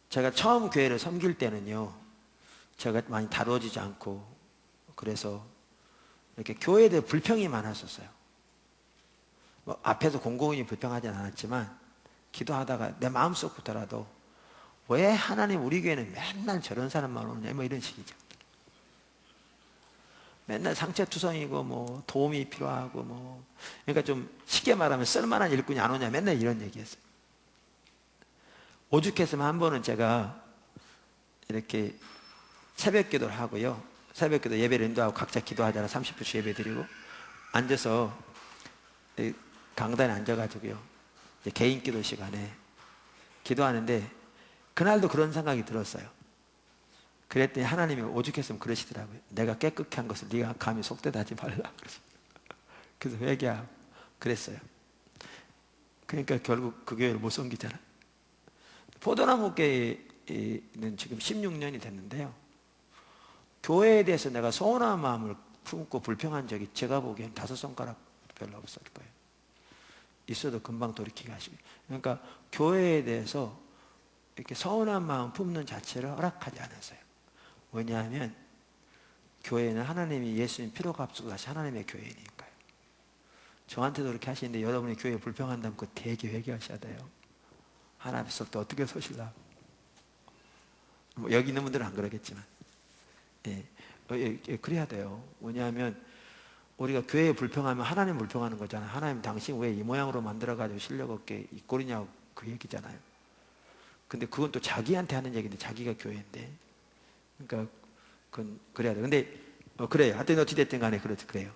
제가 처음 교회를 섬길 때는요, 제가 많이 다뤄지지 않고 그래서 이렇게 교회에 대해 불평이 많았었어요. 뭐 앞에서 공공연히 불평하지는 않았지만 기도하다가 내 마음속부터라도 왜 하나님 우리 교회는 맨날 저런 사람만 오느냐 뭐 이런 식이죠. 맨날 상처투성이고 뭐 도움이 필요하고 뭐, 그러니까 좀 쉽게 말하면 쓸만한 일꾼이 안 오냐 맨날 이런 얘기했어요. 오죽했으면 한 번은 제가 이렇게 새벽 기도를 하고요, 새벽 기도 예배를 인도하고 각자 기도하잖아. 30분씩 예배 드리고 앉아서 강단에 앉아가지고요, 개인 기도 시간에 기도하는데 그날도 그런 생각이 들었어요. 그랬더니 하나님이 오죽했으면 그러시더라고요. 내가 깨끗게 한 것을 네가 감히 속되다지 말라. 그래서 회개하고 그랬어요. 그러니까 결국 그 교회를 못 섬기잖아요. 포도나무교회는 지금 16년이 됐는데요, 교회에 대해서 내가 서운한 마음을 품고 불평한 적이 제가 보기엔 5손가락 별로 없을 거예요. 있어도 금방 돌이키게 하시고. 그러니까 교회에 대해서 이렇게 서운한 마음 품는 자체를 허락하지 않았어요. 왜냐하면 교회는 하나님이 예수님 피로 값주고 다시 하나님의 교회니까요. 저한테도 그렇게 하시는데 여러분이 교회에 불평한다면 그 되게 회개하셔야 돼요. 하나님 앞에서 또 어떻게 서실라. 뭐 여기 있는 분들은 안 그러겠지만, 그래야 돼요. 왜냐하면 우리가 교회에 불평하면 하나님 불평하는 거잖아요. 하나님 당신 왜 이 모양으로 만들어가지고 실력 없게 이 꼴이냐고 그 얘기잖아요. 근데 그건 또 자기한테 하는 얘기인데 자기가 교회인데, 그러니까 그건 그래야 돼. 근데 그래요. 하여튼 어찌됐든 간에 그래요.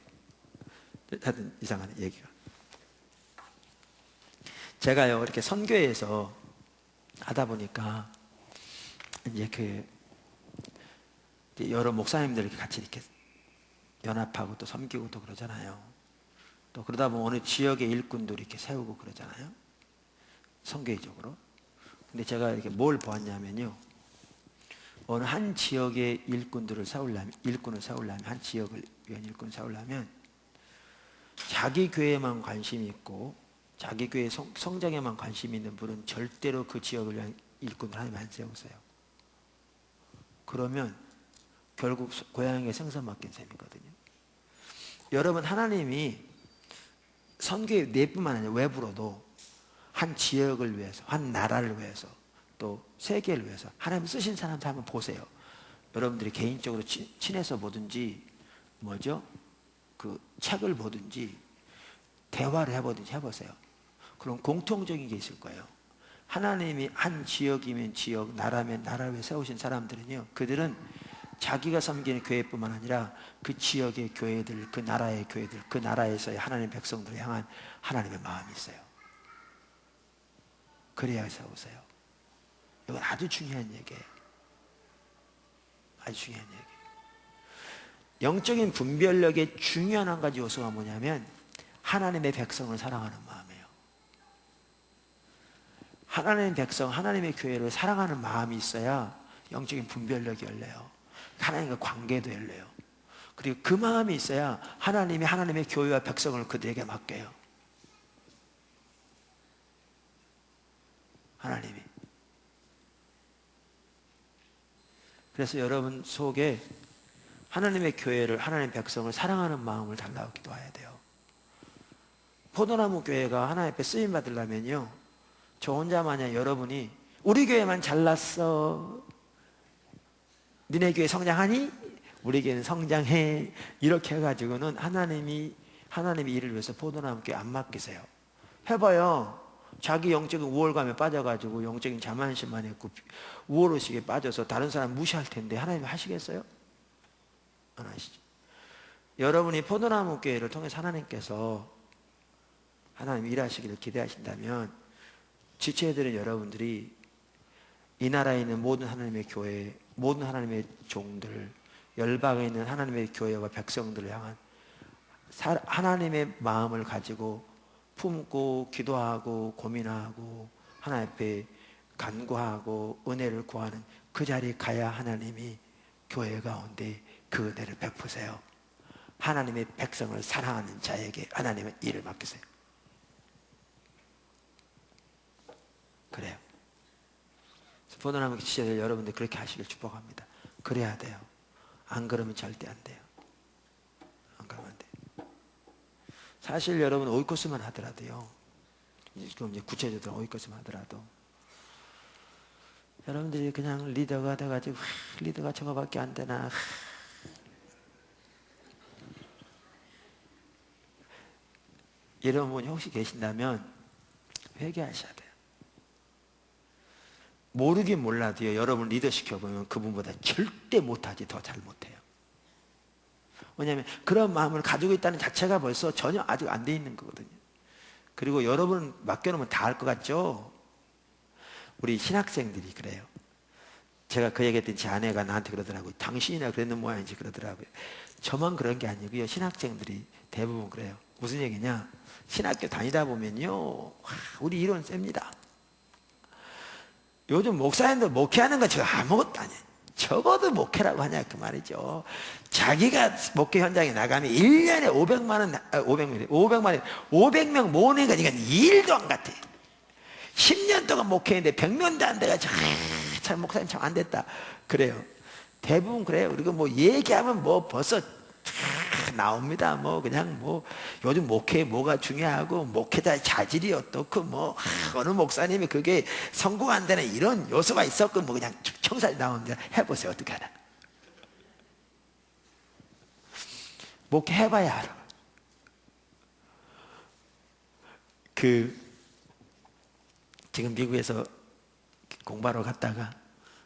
하여튼 이상한 얘기가. 제가요 이렇게 선교회에서 하다 보니까 이제 여러 목사님들 이렇게 같이 이렇게 연합하고 또 섬기고 또 그러잖아요. 또 그러다 보면 어느 지역의 일꾼도 이렇게 세우고 그러잖아요. 선교회적으로. 근데 제가 이렇게 뭘 보았냐면요. 어느 한 지역의 일꾼을 세우려면, 한 지역을 위한 일꾼을 세우려면 자기 교회에만 관심이 있고 자기 교회 성장에만 관심이 있는 분은 절대로 그 지역을 위한 일꾼을 하나님 안 세우세요. 그러면 결국 고향에 생선 맡긴 셈이거든요. 여러분, 하나님이 선교의 내뿐만 아니라 외부로도 한 지역을 위해서, 한 나라를 위해서, 또 세계를 위해서 하나님 쓰신 사람들 한번 보세요. 여러분들이 개인적으로 친해서 보든지 그 책을 보든지 대화를 해보든지 해보세요. 그럼 공통적인 게 있을 거예요. 하나님이 한 지역이면 지역, 나라면 나라를 위해 세우신 사람들은요, 그들은 자기가 섬기는 교회뿐만 아니라 그 지역의 교회들, 그 나라의 교회들, 그 나라에서의 하나님의 백성들을 향한 하나님의 마음이 있어요. 그래야 세우세요. 이건 아주 중요한 얘기예요. 아주 중요한 얘기예요. 영적인 분별력의 중요한 한 가지 요소가 뭐냐면 하나님의 백성을 사랑하는 마음이에요. 하나님의 백성, 하나님의 교회를 사랑하는 마음이 있어야 영적인 분별력이 열려요. 하나님과 관계도 열려요. 그리고 그 마음이 있어야 하나님이 하나님의 교회와 백성을 그들에게 맡겨요. 하나님이. 그래서 여러분 속에 하나님의 교회를, 하나님의 백성을 사랑하는 마음을 달라고 기도해야 돼요. 포도나무 교회가 하나님 앞에 쓰임 받으려면요, 저 혼자 마냥 여러분이 우리 교회만 잘났어, 니네 교회 성장하니? 우리 교회는 성장해, 이렇게 해가지고는 하나님이 일을 위해서 포도나무 교회 안 맡기세요. 해봐요. 자기 영적인 우월감에 빠져가지고 영적인 자만심만 했고 우월의식에 빠져서 다른 사람 무시할 텐데 하나님이 하시겠어요? 안 하시죠. 여러분이 포도나무 교회를 통해서 하나님께서 하나님 일하시기를 기대하신다면 지체들은 여러분들이 이 나라에 있는 모든 하나님의 교회, 모든 하나님의 종들, 열방에 있는 하나님의 교회와 백성들을 향한 하나님의 마음을 가지고 품고 기도하고 고민하고 하나님 앞에 간구하고 은혜를 구하는 그 자리에 가야 하나님이 교회 가운데 그 은혜를 베푸세요. 하나님의 백성을 사랑하는 자에게 하나님은 일을 맡기세요. 그래요. 포도나무 지체들 여러분들 그렇게 하시길 축복합니다. 그래야 돼요. 안 그러면 절대 안 돼요. 안 그러면 안 돼요. 사실 여러분 오이코스만 하더라도요, 그럼 이제 구체적으로 오이코스만 하더라도 여러분들이 그냥 리더가 돼가지고 리더가 저거밖에 안 되나, 이런 분이 혹시 계신다면 회개하셔야 돼요. 모르긴 몰라도요, 여러분 리더 시켜보면 그분보다 절대 못하지 더 잘 못해요. 왜냐하면 그런 마음을 가지고 있다는 자체가 벌써 전혀 아직 안 돼 있는 거거든요. 그리고 여러분 맡겨놓으면 다 할 것 같죠? 우리 신학생들이 그래요. 제가 그 얘기했더니 제 아내가 나한테 그러더라고요. 당신이나 그랬는 모양이지 그러더라고요. 저만 그런 게 아니고요, 신학생들이 대부분 그래요. 무슨 얘기냐, 신학교 다니다 보면요, 우리 이론 셉니다. 요즘 목사님들 목회하는 건 저 아무것도 아니에요. 적어도 목회라고 하냐 그 말이죠. 자기가 목회 현장에 나가면 1년에 500명 모으는 거니까 일도 안 같아. 10년 동안 목회했는데 100년도 안 돼가지고 참 목사님 참 안 됐다 그래요. 대부분 그래요. 그리고 뭐 얘기하면 뭐 벌써 나옵니다. 뭐 그냥 뭐 요즘 목회 뭐가 중요하고 목회자의 자질이 어떻고 뭐 어느 목사님이 그게 성공한다는 이런 요소가 있었고 뭐 그냥 청산이 나옵니다. 해보세요. 어떻게 하나. 목회 해봐야 알아. 지금 미국에서 공부하러 갔다가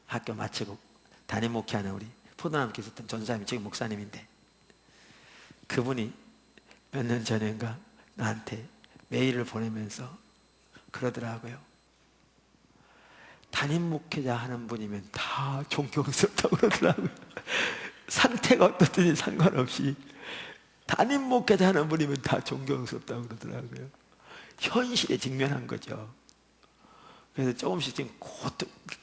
학교 마치고 담임 목회하는 우리 포도나무 교수 전사님이 지금 목사님인데, 그분이 몇 년 전인가 나한테 메일을 보내면서 그러더라고요. 담임 목회자 하는 분이면 다 존경스럽다고 그러더라고요. 상태가 어떻든지 상관없이 담임 목회자 하는 분이면 다 존경스럽다고 그러더라고요. 현실에 직면한 거죠. 그래서 조금씩 지금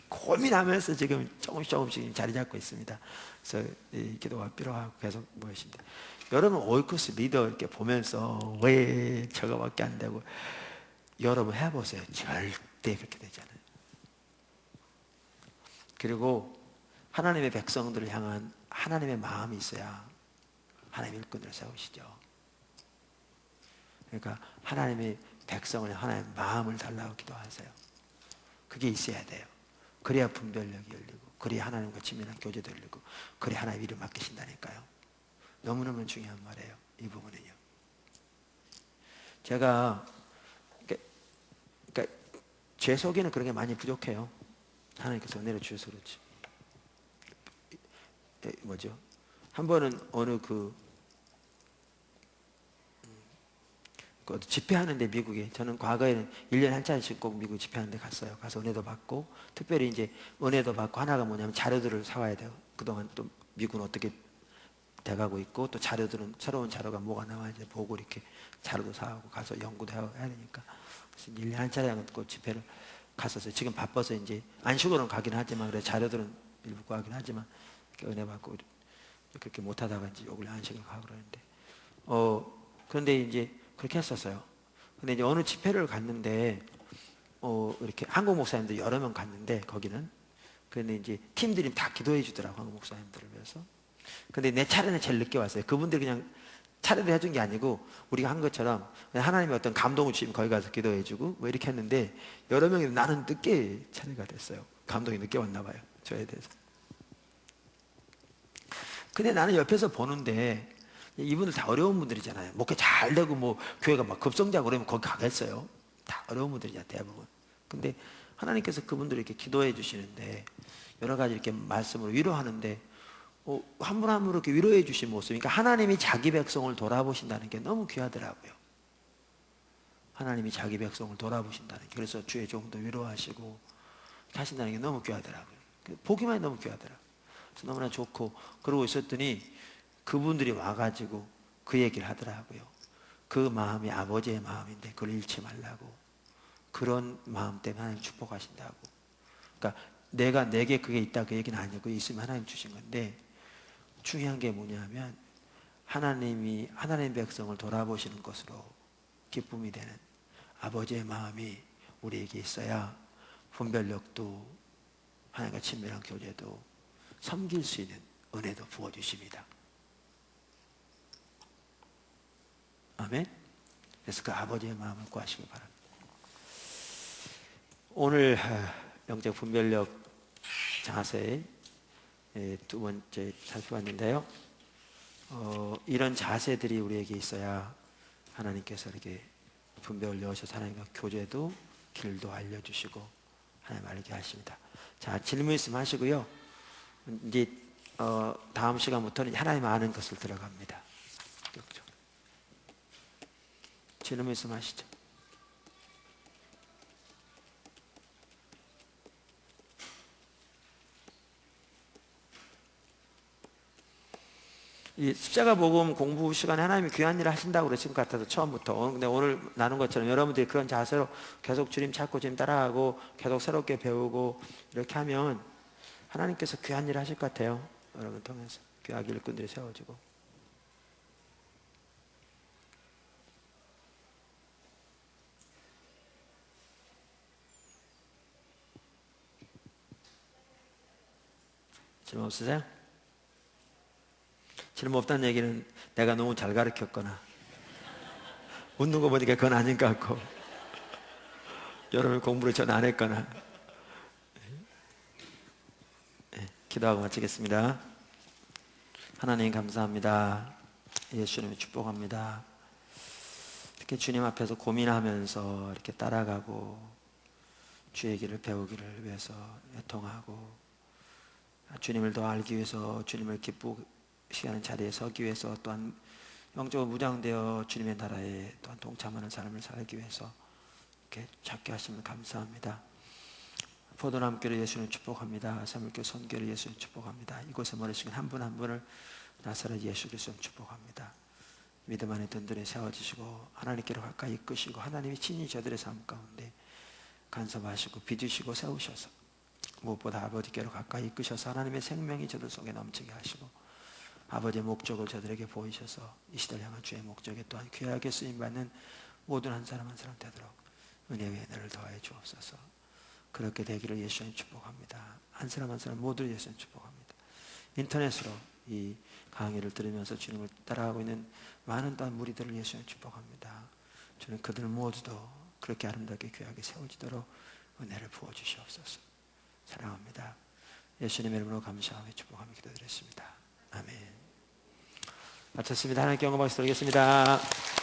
고민하면서 지금 조금씩 자리 잡고 있습니다. 그래서 이 기도가 필요하고 계속 모십니다. 여러분 오이코스 리더 이렇게 보면서 왜 저거밖에 안 되고, 여러분 해보세요. 절대 그렇게 되지 않아요. 그리고 하나님의 백성들을 향한 하나님의 마음이 있어야 하나님 일꾼들을 세우시죠. 그러니까 하나님의 백성을 하나님의 마음을 달라고 기도하세요. 그게 있어야 돼요. 그래야 분별력이 열리고, 그래야 하나님과 친밀한 교제도 열리고, 그래야 하나님 일을 맡기신다니까요. 너무너무 중요한 말이에요, 이 부분은요. 제가 그러니까 제 속에는 그런 게 많이 부족해요. 하나님께서 은혜를 주셔서 그렇지. 뭐죠? 한 번은 어느 집회하는데, 미국에, 저는 과거에는 1년에 한 차례씩 꼭 미국 집회하는데 갔어요. 가서 은혜도 받고, 특별히 이제 은혜도 받고, 하나가 뭐냐면 자료들을 사와야 돼요. 그동안 또 미국은 어떻게 돼가고 있고, 또 자료들은 새로운 자료가 뭐가 나와야지 보고, 이렇게 자료도 사오고 가서 연구도 해야 되니까. 그래서 1년에 한 차례 그 집회를 갔었어요. 지금 바빠서 이제 안식으로는 가긴 하지만, 그래 자료들은 일부 구하긴 하지만, 은혜 받고 그렇게 못하다가 이제 요걸 안식을 가고 그러는데, 그런데 이제 그렇게 했었어요. 근데 이제 어느 집회를 갔는데, 이렇게 한국 목사님들 여러 명 갔는데, 거기는. 그런데 이제 팀들이 다 기도해 주더라고, 한국 목사님들을 위해서. 근데 내 차례는 제일 늦게 왔어요. 그분들이 그냥 차례를 해준 게 아니고, 우리가 한 것처럼 하나님의 어떤 감동을 주시면 거기 가서 기도해 주고, 뭐 이렇게 했는데, 여러 명이 나는 늦게 차례가 됐어요. 감동이 늦게 왔나 봐요, 저에 대해서. 근데 나는 옆에서 보는데, 이분들 다 어려운 분들이잖아요. 목회 잘 되고 뭐 교회가 막 급성자고 그러면 거기 가겠어요? 다 어려운 분들이야, 대부분. 근데 하나님께서 그분들을 이렇게 기도해 주시는데, 여러 가지 이렇게 말씀으로 위로하는데, 한 분 한 분 이렇게 위로해 주신 모습, 그러니까 하나님이 자기 백성을 돌아보신다는 게 너무 귀하더라고요. 하나님이 자기 백성을 돌아보신다는 게, 그래서 주의 종도 위로하시고 하신다는 게 너무 귀하더라고요. 보기만 해도 너무 귀하더라고요. 그래서 너무나 좋고, 그러고 있었더니 그분들이 와가지고 그 얘기를 하더라고요. 그 마음이 아버지의 마음인데 그걸 잃지 말라고. 그런 마음 때문에 하나님 축복하신다고. 그러니까 내게 그게 있다 그 얘기는 아니고, 있으면 하나님 주신 건데, 중요한 게 뭐냐면 하나님이 하나님 백성을 돌아보시는 것으로 기쁨이 되는 아버지의 마음이 우리에게 있어야 분별력도, 하나님과 친밀한 교제도, 섬길 수 있는 은혜도 부어주십니다. 아멘. 그래서 그 아버지의 마음을 구하시기 바랍니다. 오늘 영적 분별력 자세 두 번째 살펴봤는데요. 이런 자세들이 우리에게 있어야 하나님께서 이렇게 분별을 여셔서 하나님과 교제도 길도 알려주시고 하나님 알게 하십니다. 자, 질문 있으면 하시고요. 이제 다음 시간부터는 하나님 아는 것을 들어갑니다. 그렇죠? 질문 있으면 하시죠. 이 십자가 복음 공부 시간에 하나님이 귀한 일을 하신다고 그러신 것 같아서 처음부터. 근데 오늘 나눈 것처럼 여러분들이 그런 자세로 계속 주님 찾고 주님 따라가고 계속 새롭게 배우고 이렇게 하면 하나님께서 귀한 일을 하실 것 같아요. 여러분 통해서 귀하게 일꾼들이 세워지고. 질문 없으세요? 질문 없다는 얘기는 내가 너무 잘 가르쳤거나 웃는 거 보니까 그건 아닌 것 같고, 여러분 공부를 전 안 했거나. 네, 기도하고 마치겠습니다. 하나님 감사합니다. 예수님을 축복합니다. 이렇게 주님 앞에서 고민하면서 이렇게 따라가고 주의 길을 배우기를 위해서 애통하고, 주님을 더 알기 위해서, 주님을 기쁘게 하는 자리에 서기 위해서, 또한 영적으로 무장되어 주님의 나라에 또한 동참하는 삶을 살기 위해서 이렇게 찾게 하시면 감사합니다. 포도나무교를 예수님 축복합니다. 사물교 선교를 예수님 축복합니다. 이곳에 머리숙인 한 분 한 분을 나사렛 예수 그리스도 축복합니다. 믿음 안에 든든히 세워지시고 하나님께로 가까이 이끄시고 하나님이 친히 저들의 삶 가운데 간섭하시고 빚으시고 세우셔서 무엇보다 아버지께로 가까이 이끄셔서 하나님의 생명이 저들 속에 넘치게 하시고 아버지의 목적을 저들에게 보이셔서 이 시대를 향한 주의 목적에 또한 귀하게 쓰임받는 모든 한 사람 한 사람 되도록 은혜의 은혜를 더하여 주옵소서. 그렇게 되기를 예수님 축복합니다. 한 사람 한 사람 모두를 예수님 축복합니다. 인터넷으로 이 강의를 들으면서 주님을 따라가고 있는 많은 또한 무리들을 예수님 축복합니다. 주님 그들 모두도 그렇게 아름답게 귀하게 세워지도록 은혜를 부어주시옵소서. 사랑합니다. 예수님의 이름으로 감사하며 축복하며 기도드렸습니다. 아멘. 마쳤습니다. 하나님께 영광 받으시도록 하겠습니다.